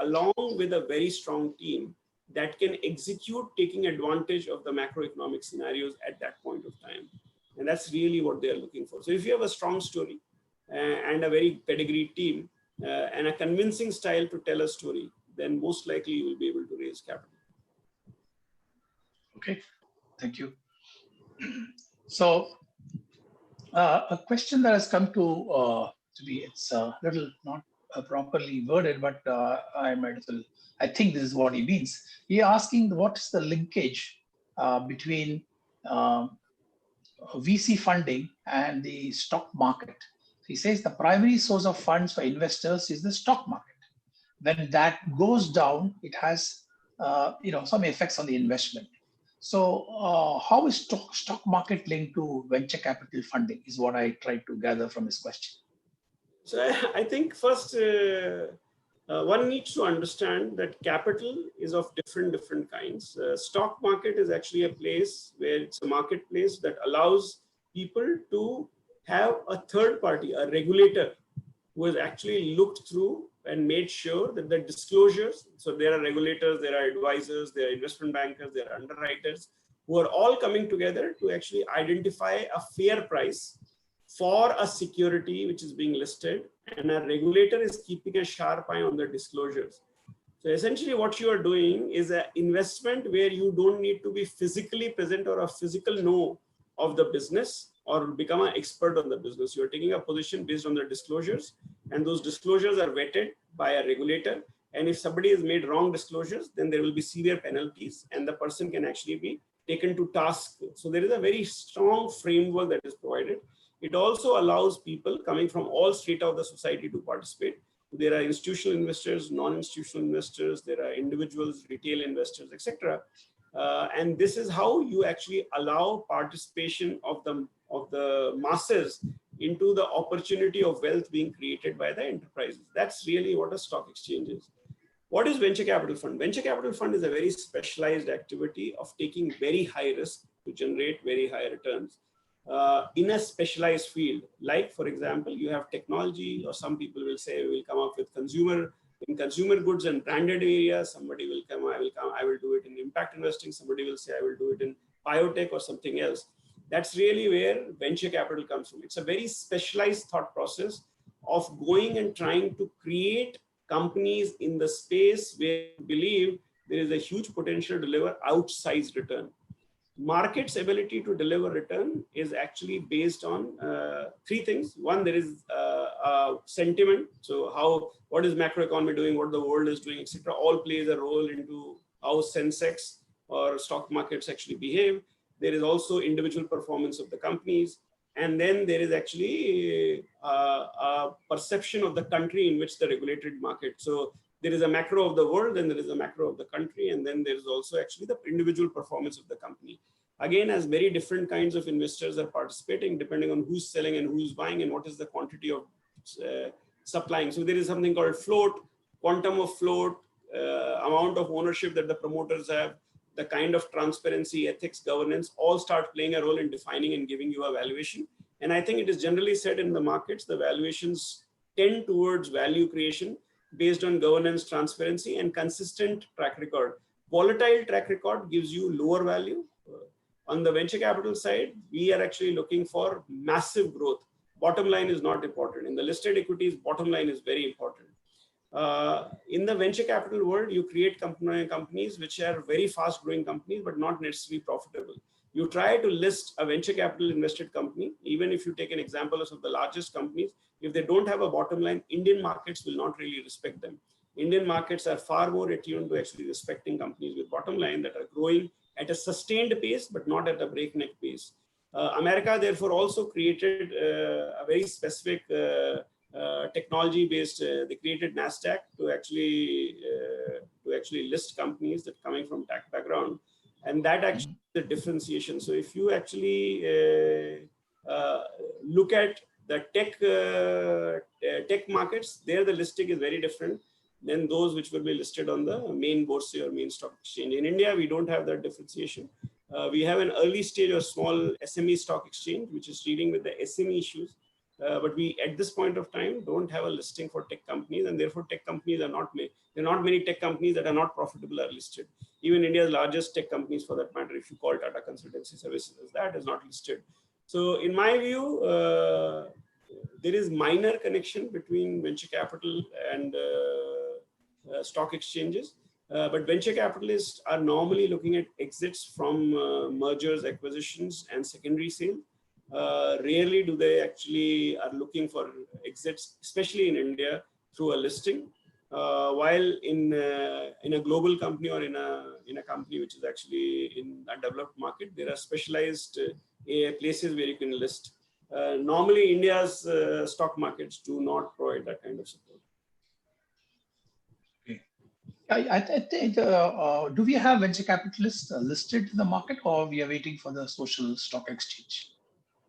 along with a very strong team that can execute taking advantage of the macroeconomic scenarios at that point of time? And that's really what they are looking for. So if you have a strong story and a very pedigreed team and a convincing style to tell a story, then most likely you will be able to raise capital. Okay, thank you. So a question that has come to me, it's a little not properly worded, but I think this is what he means. He asking what is the linkage between VC funding and the stock market. He says the primary source of funds for investors is the stock market. When that goes down, it has some effects on the investment. So how is stock market linked to venture capital funding is what I tried to gather from his question. So I think first one needs to understand that capital is of different kinds. Stock market is actually a place where it's a marketplace that allows people to have a third party, a regulator, who has actually looked through and made sure that the disclosures, so there are regulators, there are advisors, there are investment bankers, there are underwriters, who are all coming together to actually identify a fair price for a security which is being listed, and a regulator is keeping a sharp eye on the disclosures. So essentially what you are doing is an investment where you don't need to be physically present or a physical know of the business or become an expert on the business. You're taking a position based on the disclosures, and those disclosures are vetted by a regulator. And if somebody has made wrong disclosures, then there will be severe penalties and the person can actually be taken to task. So there is a very strong framework that is provided. It also allows people coming from all strata of the society to participate. There are institutional investors, non-institutional investors, there are individuals, retail investors, etc. And this is how you actually allow participation of the masses into the opportunity of wealth being created by the enterprises. That's really what a stock exchange is. What is venture capital fund? Venture capital fund is a very specialized activity of taking very high risk to generate very high returns in a specialized field. Like, for example, you have technology, or some people will say we will come up with consumer goods and branded areas. Somebody will come, I will do it in impact investing. Somebody will say I will do it in biotech or something else. That's really where venture capital comes from. It's a very specialized thought process of going and trying to create companies in the space where you believe there is a huge potential to deliver outsized return. Market's ability to deliver return is actually based on three things. One, there is sentiment. So what is macroeconomy doing, what the world is doing, etc. All plays a role into how Sensex or stock markets actually behave. There is also individual performance of the companies. And then there is actually a perception of the country in which the regulated market. So there is a macro of the world, and there is a macro of the country, and then there is also actually the individual performance of the company. Again, as very different kinds of investors are participating, depending on who's selling and who's buying and what is the quantity of supplying. So there is something called float, quantum of float, amount of ownership that the promoters have, the kind of transparency, ethics, governance, all start playing a role in defining and giving you a valuation. And I think it is generally said in the markets, the valuations tend towards value creation based on governance, transparency, and consistent track record. Volatile track record gives you lower value. On the venture capital side, we are actually looking for massive growth. Bottom line is not important. In the listed equities, bottom line is very important. In the venture capital world, you create companies which are very fast growing companies, but not necessarily profitable. You try to list a venture capital invested company, even if you take an example of the largest companies, if they don't have a bottom line, Indian markets will not really respect them. Indian markets are far more attuned to actually respecting companies with bottom line that are growing at a sustained pace, but not at a breakneck pace. America, therefore, also created a very specific technology-based. They created NASDAQ to actually list companies that are coming from tech background, and that actually is the differentiation. So if you actually look at the tech markets, there the listing is very different than those which will be listed on the main bourse or main stock exchange. In India, we don't have that differentiation. We have an early stage or small SME stock exchange, which is dealing with the SME issues. But we, at this point of time, don't have a listing for tech companies, and therefore tech companies are not made. There are not many tech companies that are not profitable are listed. Even India's largest tech companies, for that matter, if you call Tata Consultancy Services, that is not listed. So in my view, there is minor connection between venture capital and stock exchanges. But venture capitalists are normally looking at exits from mergers, acquisitions, and secondary sale. Rarely do they actually are looking for exits, especially in India, through a listing. While in a global company or in a company which is actually in a developed market, there are specialized places where you can list. Normally, India's stock markets do not provide that kind of support. I think, do we have venture capitalists listed in the market, or we are waiting for the social stock exchange?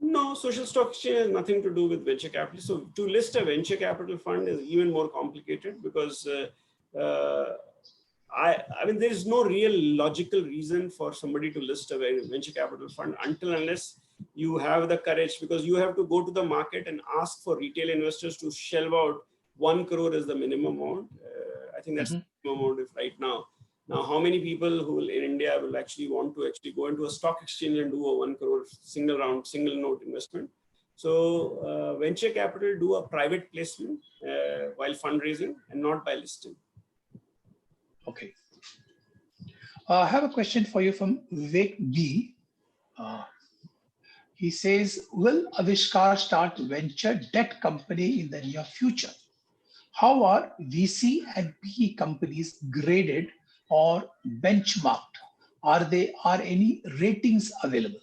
No, social stock exchange has nothing to do with venture capital. So to list a venture capital fund is even more complicated because I mean, there is no real logical reason for somebody to list a venture capital fund unless you have the courage, because you have to go to the market and ask for retail investors to shell out 1 crore is the minimum amount. I think that's the minimum amount if right now. Now, how many people who will, in India will actually want to actually go into a stock exchange and do a 1 crore single round, single note investment? So venture capital do a private placement while fundraising and not by listing. Okay. I have a question for you from Vivek B. He says, will Aavishkaar start venture debt company in the near future? How are VC and PE companies graded or benchmarked? Are any ratings available?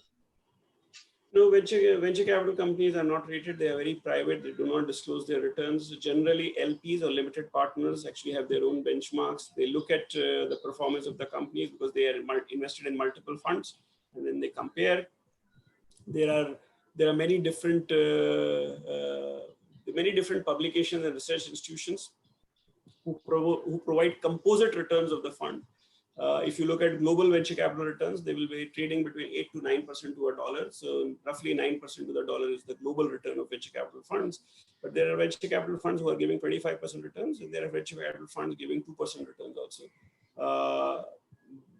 No, venture capital companies are not rated. They are very private. They do not disclose their returns. Generally, LPs or limited partners actually have their own benchmarks. They look at the performance of the companies because they are invested in multiple funds, and then they compare. There are many different publications and research institutions who provide composite returns of the fund. If you look at global venture capital returns, they will be trading between 8 to 9% to a dollar. So roughly 9% to the dollar is the global return of venture capital funds. But there are venture capital funds who are giving 25% returns, and there are venture capital funds giving 2% returns also.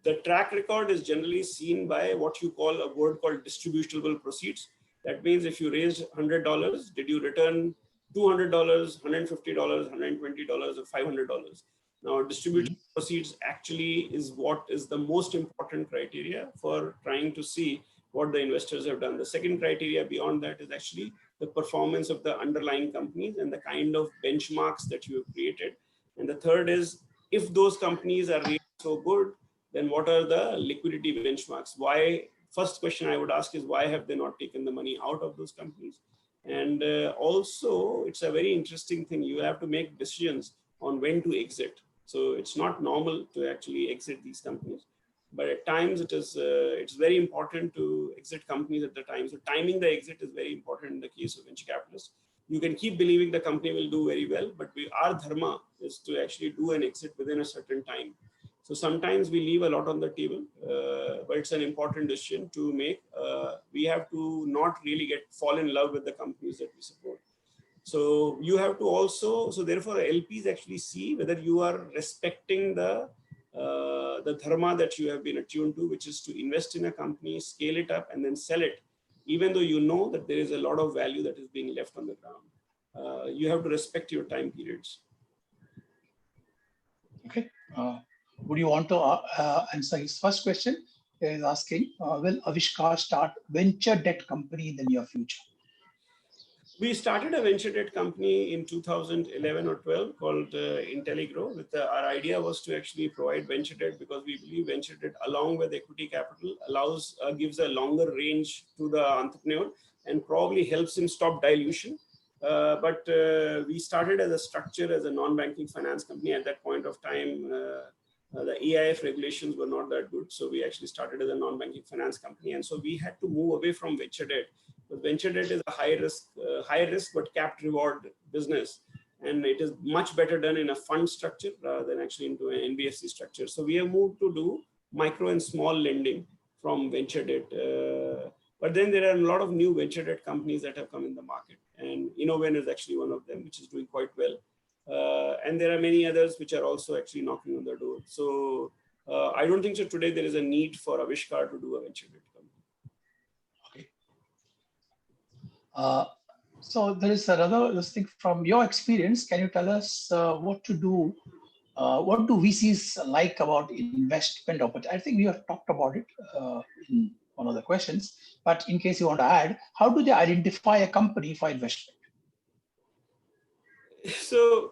The track record is generally seen by what you call a word called distributable proceeds. That means if you raised $100, did you return $200, $150, $120, or $500? Now, distributable proceeds actually is what is the most important criteria for trying to see what the investors have done. The second criteria beyond that is actually the performance of the underlying companies and the kind of benchmarks that you have created. And the third is, if those companies are really so good, then what are the liquidity benchmarks? First question I would ask is, why have they not taken the money out of those companies? And also, it's a very interesting thing. You have to make decisions on when to exit. So it's not normal to actually exit these companies, but at times it's very important to exit companies at the time. So timing the exit is very important in the case of venture capitalists. You can keep believing the company will do very well, but our dharma is to actually do an exit within a certain time. So sometimes we leave a lot on the table, but it's an important decision to make. We have to not really fall in love with the companies that we support. So you have to also, so therefore LPs actually see whether you are respecting the dharma that you have been attuned to, which is to invest in a company, scale it up, and then sell it, even though you know that there is a lot of value that is being left on the ground. You have to respect your time periods. Okay. Would you want to answer his first question? He is asking, will Aavishkaar start venture debt company in the near future? We started a venture debt company in 2011 or 12 called IntelliGrow. Our idea was to actually provide venture debt because we believe venture debt, along with equity capital, gives a longer range to the entrepreneur and probably helps him stop dilution. But we started as a structure as a non-banking finance company. At that point of time, the AIF regulations were not that good. So we actually started as a non-banking finance company. And so we had to move away from venture debt. But venture debt is a high risk but capped reward business. And it is much better done in a fund structure rather than actually into an NBFC structure. So we have moved to do micro and small lending from venture debt. But then there are a lot of new venture debt companies that have come in the market. And Innoven is actually one of them, which is doing quite well. And there are many others which are also actually knocking on the door. So I don't think so today there is a need for Aavishkaar to do a venture debt company. Okay. So there is another thing from your experience. Can you tell us what to do? What do VCs like about investment opportunity? I think we have talked about it in one of the questions, but in case you want to add, how do they identify a company for investment? So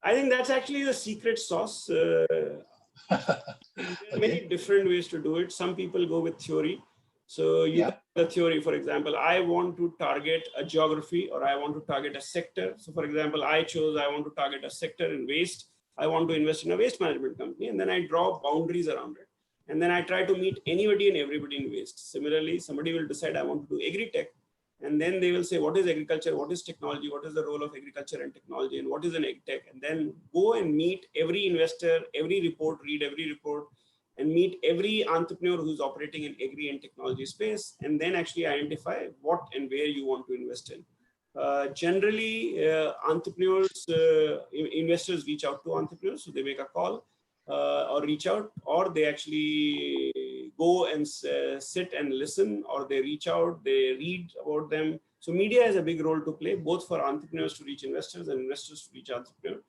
I think that's actually the secret sauce. There are many different ways to do it. Some people go with theory. So you got the theory, for example, I want to target a geography or I want to target a sector. So for example, I want to target a sector in waste. I want to invest in a waste management company. And then I draw boundaries around it. And then I try to meet anybody and everybody in waste. Similarly, somebody will decide I want to do agri-tech. And then they will say, what is agriculture? What is technology? What is the role of agriculture and technology? And what is an ag-tech? And then go and meet every investor, read every report, and meet every entrepreneur who's operating in agri and technology space, and then actually identify what and where you want to invest in. Generally, entrepreneurs, investors reach out to entrepreneurs, so they make a call or reach out, or they actually go and sit and listen, or they reach out, they read about them. So media has a big role to play, both for entrepreneurs to reach investors and investors to reach entrepreneurs.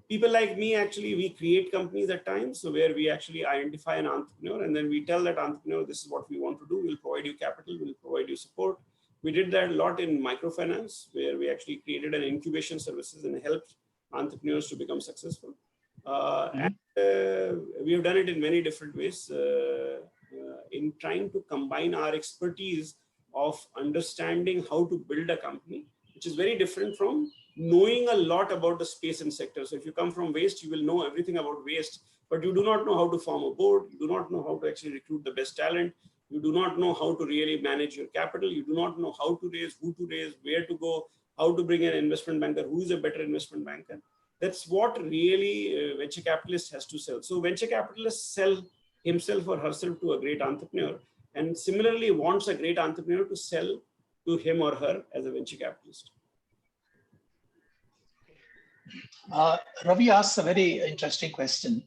People like me, actually, we create companies at times, so where we actually identify an entrepreneur and then we tell that entrepreneur, this is what we want to do. We'll provide you capital, we'll provide you support. We did that a lot in microfinance, where we actually created an incubation services and helped entrepreneurs to become successful. And we have done it in many different ways in trying to combine our expertise of understanding how to build a company, which is very different from knowing a lot about the space and sector. So if you come from waste, you will know everything about waste, but you do not know how to form a board. You do not know how to actually recruit the best talent. You do not know how to really manage your capital. You do not know how to raise, who to raise, where to go, how to bring an investment banker, who is a better investment banker. That's what really venture capitalist has to sell. So venture capitalists sell himself or herself to a great entrepreneur, and similarly wants a great entrepreneur to sell to him or her as a venture capitalist. Ravi asks a very interesting question.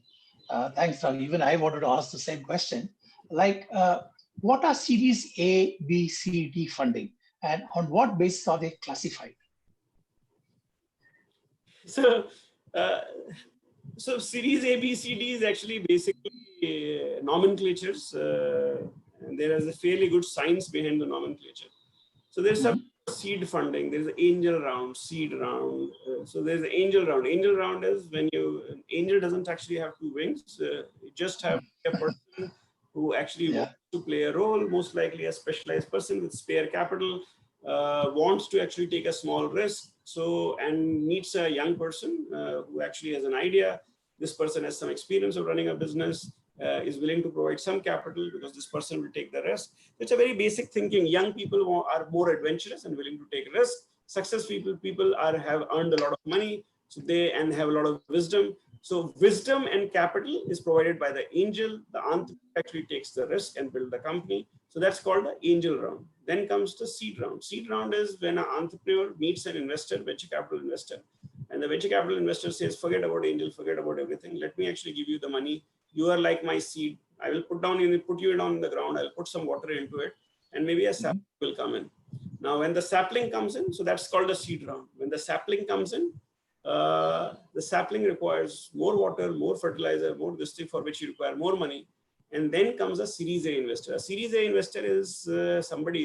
Thanks, Ravi. Even I wanted to ask the same question. Like, what are Series A, B, C, D funding, and on what basis are they classified? So, so Series A, B, C, D is actually basically nomenclatures, and there is a fairly good science behind the nomenclature. So there's some seed funding, there's an angel round, seed round. So there's an angel round. Angel round is when an angel doesn't actually have two wings. You just have a person who actually wants to play a role, most likely a specialized person with spare capital, wants to actually take a small risk. So, and meets a young person who actually has an idea. This person has some experience of running a business, is willing to provide some capital because this person will take the risk. It's a very basic thinking. Young people are more adventurous and willing to take risks. Successful people have earned a lot of money, so they have a lot of wisdom. So wisdom and capital is provided by the angel. The entrepreneur actually takes the risk and build the company. So that's called the angel round. Then comes the seed round. Seed round is when an entrepreneur meets an investor, venture capital investor, and the venture capital investor says, forget about angel, forget about everything. Let me actually give you the money. You are like my seed. I will put you on the ground. I'll put some water into it, and maybe a sapling will come in. Now, when the sapling comes in, so that's called the seed round. When the sapling comes in, the sapling requires more water, more fertilizer, more this thing, for which you require more money. And then comes a Series A investor. A Series A investor is a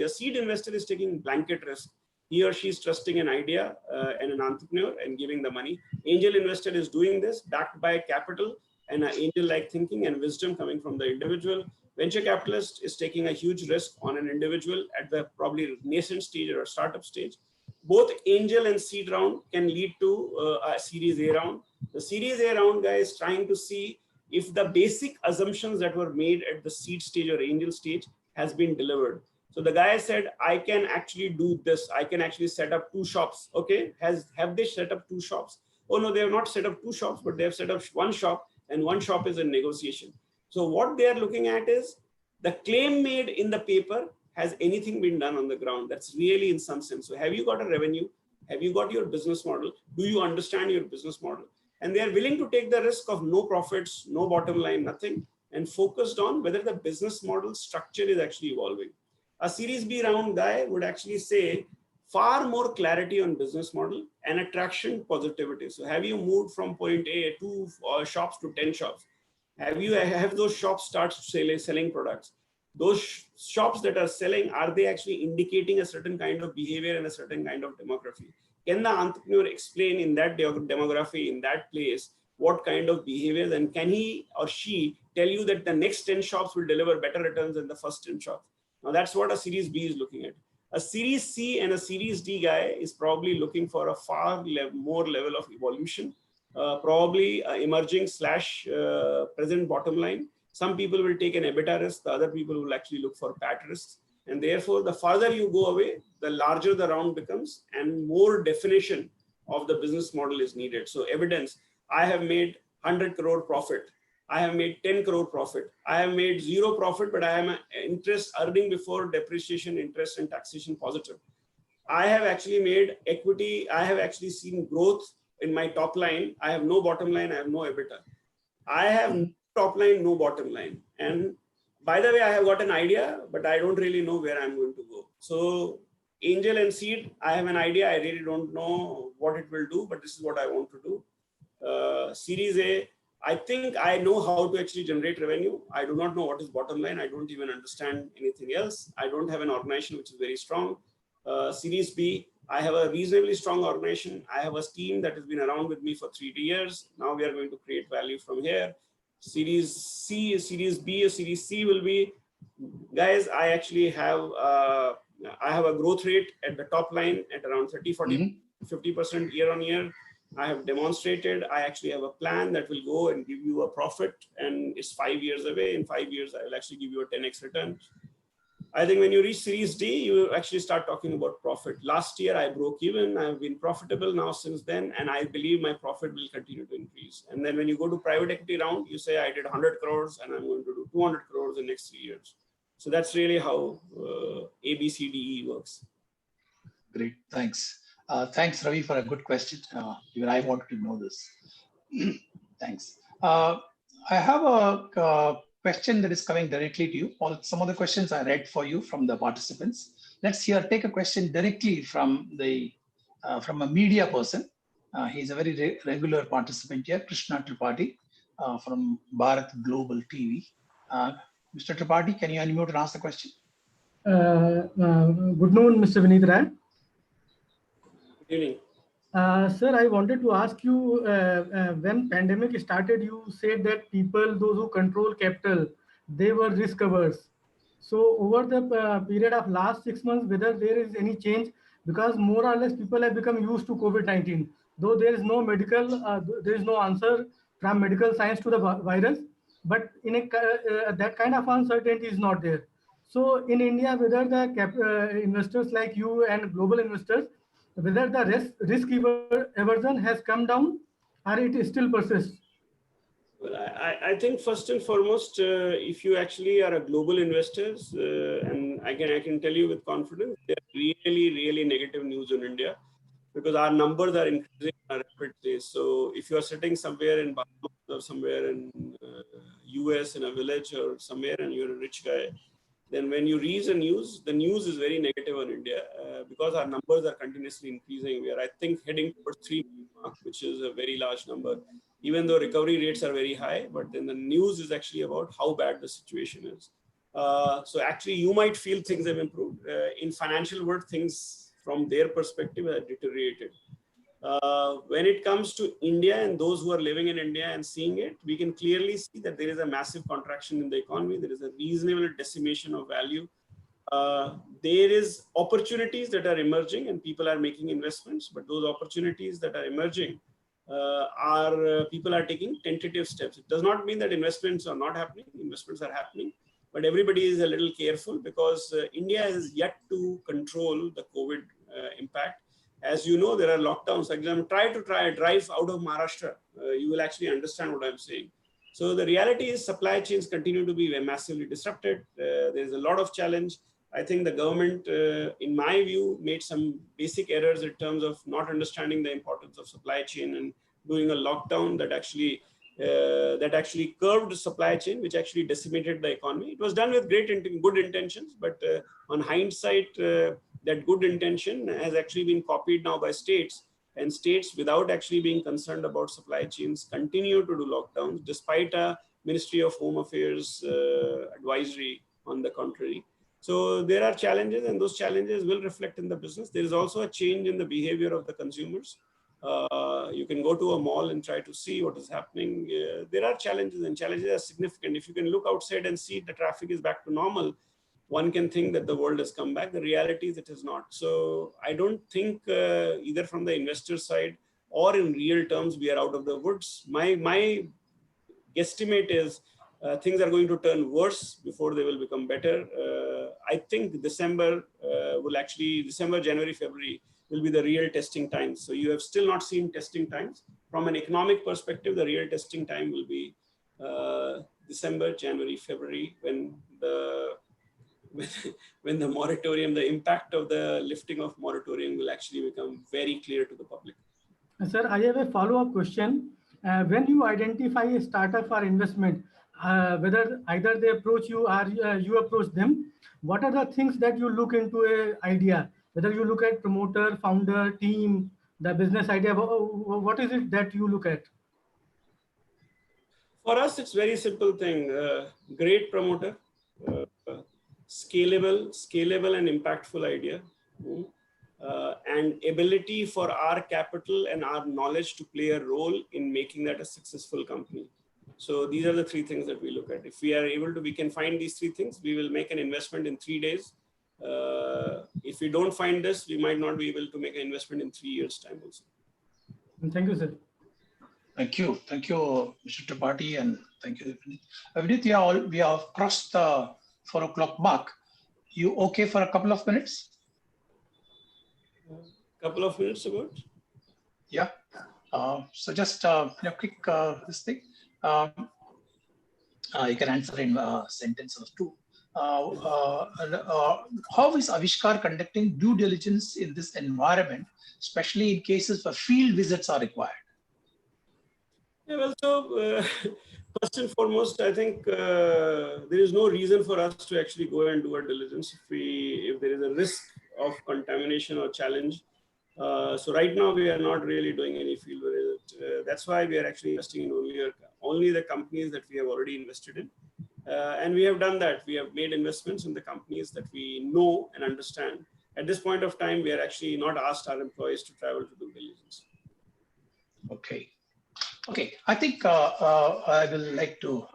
seed investor is taking blanket risk. He or she is trusting an idea and an entrepreneur and giving the money. Angel investor is doing this backed by capital and an angel-like thinking and wisdom coming from the individual. Venture capitalist is taking a huge risk on an individual at the probably nascent stage or startup stage. Both angel and seed round can lead to a Series A round. The Series A round guy is trying to see if the basic assumptions that were made at the seed stage or angel stage has been delivered. So the guy said, I can actually do this. I can actually set up 2 shops. Okay, have they set up 2 shops? Oh no, they have not set up 2 shops, but they have set up 1 shop, and 1 shop is in negotiation. So what they are looking at is the claim made in the paper. Has anything been done on the ground? That's really in some sense. So have you got a revenue? Have you got your business model? Do you understand your business model? And they are willing to take the risk of no profits, no bottom line, nothing, and focused on whether the business model structure is actually evolving. A Series B round guy would actually say far more clarity on business model and attraction positivity. So have you moved from point A, 2 shops to 10 shops? Have those shops start selling products? Those shops that are selling, are they actually indicating a certain kind of behavior and a certain kind of demography? Can the entrepreneur explain in that demography, in that place, what kind of behavior, and can he or she tell you that the next 10 shops will deliver better returns than the first 10 shops? Now that's what a Series B is looking at. A Series C and a Series D guy is probably looking for a far more level of evolution, probably emerging / present bottom line. Some people will take an EBITDA risk, the other people will actually look for PAT risks. And therefore, the farther you go away, the larger the round becomes and more definition of the business model is needed. So evidence, I have made 100 crore profit. I have made 10 crore profit. I have made 0 profit, but I am interest earning before depreciation, interest and taxation positive. I have actually made equity. I have actually seen growth in my top line. I have no bottom line. I have no EBITDA. I have no top line, no bottom line. And by the way, I have got an idea, but I don't really know where I'm going to go. So angel and seed, I have an idea. I really don't know what it will do, but this is what I want to do. Series A, I think I know how to actually generate revenue. I do not know what is bottom line. I don't even understand anything else. I don't have an organization which is very strong. Series B, I have a reasonably strong organization. I have a team that has been around with me for 3 years. Now we are going to create value from here. Series C, Series B, or Series C will be, guys, I actually have a growth rate at the top line at around 30, 40, 50% year on year. I have demonstrated, I actually have a plan that will go and give you a profit, and it's 5 years away. In 5 years, I will actually give you a 10x return. I think when you reach Series D, you actually start talking about profit. Last year, I broke even. I've been profitable now since then, and I believe my profit will continue to increase. And then when you go to private equity round, you say, I did 100 crores and I'm going to do 200 crores in the next 3 years. So that's really how ABCDE works. Great, thanks. Thanks, Ravi, for a good question. Even I wanted to know this. Thanks. I have a question that is coming directly to you. Some of the questions I read for you from the participants. Let's take a question directly from a media person. He's a very regular participant here, Krishna Tripathi from Bharat Global TV. Mr. Tripathi, can you unmute and ask the question? Good noon, Mr. Vineet Rai. Good evening. Sir, I wanted to ask you, when pandemic started, you said that people, those who control capital, they were risk averse. So over the period of last 6 months, whether there is any change, because more or less people have become used to COVID-19, though there is no there is no answer from medical science to the virus, but in that kind of uncertainty is not there. So in India, whether the investors like you and global investors, whether the risk aversion has come down or it still persists? Well, I think first and foremost, if you actually are a global investors, and I can tell you with confidence, there are really, really negative news in India because our numbers are increasing at a rapid pace. So if you are sitting somewhere in Bahamas or somewhere in US in a village or somewhere and you're a rich guy, then when you read the news is very negative on India because our numbers are continuously increasing. We are, I think, heading towards 3 million mark, which is a very large number, even though recovery rates are very high, but then the news is actually about how bad the situation is. So actually, you might feel things have improved. In financial world, things from their perspective have deteriorated. When it comes to India and those who are living in India and seeing it, we can clearly see that there is a massive contraction in the economy. There is a reasonable decimation of value. There is opportunities that are emerging and people are making investments, but those opportunities that are emerging people are taking tentative steps. It does not mean that investments are not happening. Investments are happening, but everybody is a little careful because India is yet to control the COVID impact. As you know, there are lockdowns. For example, try a drive out of Maharashtra. You will actually understand what I'm saying. So the reality is supply chains continue to be massively disrupted. There's a lot of challenge. I think the government, in my view, made some basic errors in terms of not understanding the importance of supply chain and doing a lockdown that actually curbed supply chain, which actually decimated the economy. It was done with good intentions, but on hindsight, that good intention has actually been copied now by states, and states, without actually being concerned about supply chains, continue to do lockdowns despite a Ministry of Home Affairs advisory on the contrary. So there are challenges, and those challenges will reflect in the business. There is also a change in the behavior of the consumers. You can go to a mall and try to see what is happening. There are challenges, and challenges are significant. If you can look outside and see the traffic is back to normal, one can think that the world has come back. The reality is it is not. So I don't think either from the investor side or in real terms, we are out of the woods. My guesstimate is things are going to turn worse before they will become better. I think December, January, February will be the real testing times. So you have still not seen testing times. From an economic perspective, the real testing time will be December, January, February, when the when the moratorium, the impact of the lifting of moratorium will actually become very clear to the public. Sir, I have a follow-up question. When you identify a startup for investment, whether either they approach you or you approach them, what are the things that you look into a idea? Whether you look at promoter, founder, team, the business idea, what is it that you look at? For us, it's very simple thing. Great promoter, uh, scalable and impactful idea, and ability for our capital and our knowledge to play a role in making that a successful company. So these are the three things that we look at. If we are able to, we can find these three things, we will make an investment in 3 days. If we don't find this, we might not be able to make an investment in 3 years' time also. Thank you, sir. Thank you, Mr. Tripathi, and thank you, Vineet. Vineet, we have crossed the 4 o'clock mark. You okay for a couple of minutes? Couple of minutes about? Yeah. So just quick this thing. You can answer in a sentence or two. How is Aavishkaar conducting due diligence in this environment, especially in cases where field visits are required? Yeah, well, so first and foremost, I think there is no reason for us to actually go and do a diligence if there is a risk of contamination or challenge. So right now we are not really doing any field visit. That's why we are actually investing in only the companies that we have already invested in. And we have done that. We have made investments in the companies that we know and understand. At this point of time, we are actually not asked our employees to travel to do diligence. Okay. I think I will like to,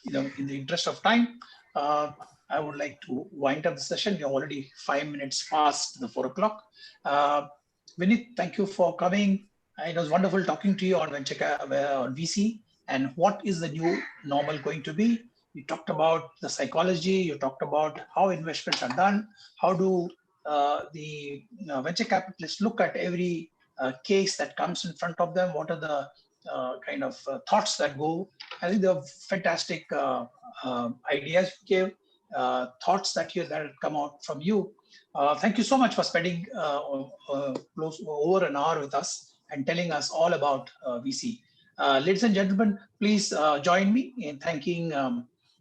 in the interest of time, I would like to wind up the session. We are already 5 minutes past the 4 o'clock. Vineet, thank you for coming. It was wonderful talking to you on VC and what is the new normal going to be. You talked about the psychology. You talked about how investments are done. How do the venture capitalists look at every case that comes in front of them? What are the kind of thoughts that go? I think they're fantastic ideas you gave, thoughts that come out from you. Thank you so much for spending close over an hour with us and telling us all about VC. Ladies and gentlemen, please join me in thanking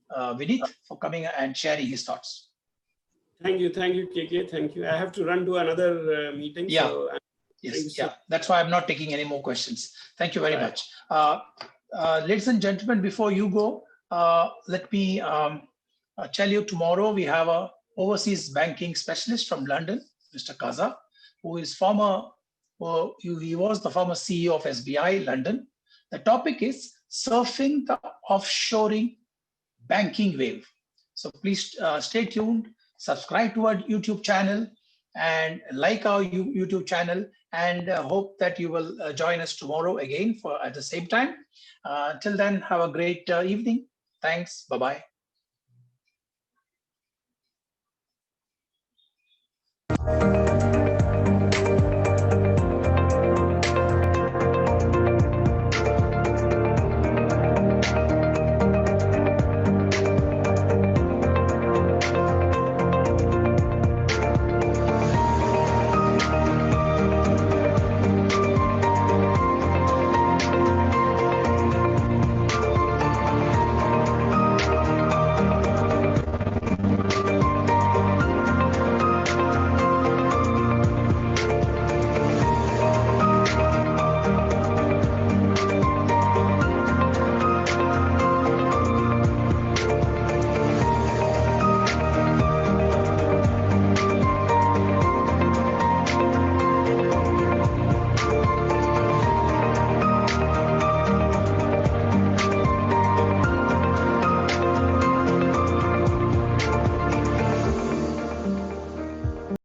Vineet for coming and sharing his thoughts. Thank you, KK. Thank you. I have to run to another meeting. Yeah. So Yes. Yeah. That's why I'm not taking any more questions. Thank you very much. Ladies and gentlemen, before you go, let me tell you tomorrow we have a overseas banking specialist from London, Mr. Kaza, who is he was the former CEO of SBI London. The topic is surfing the offshoring banking wave. So please stay tuned, subscribe to our YouTube channel and like our YouTube channel, and hope that you will join us tomorrow again at the same time. Till then, have a great evening. Thanks. Bye-bye.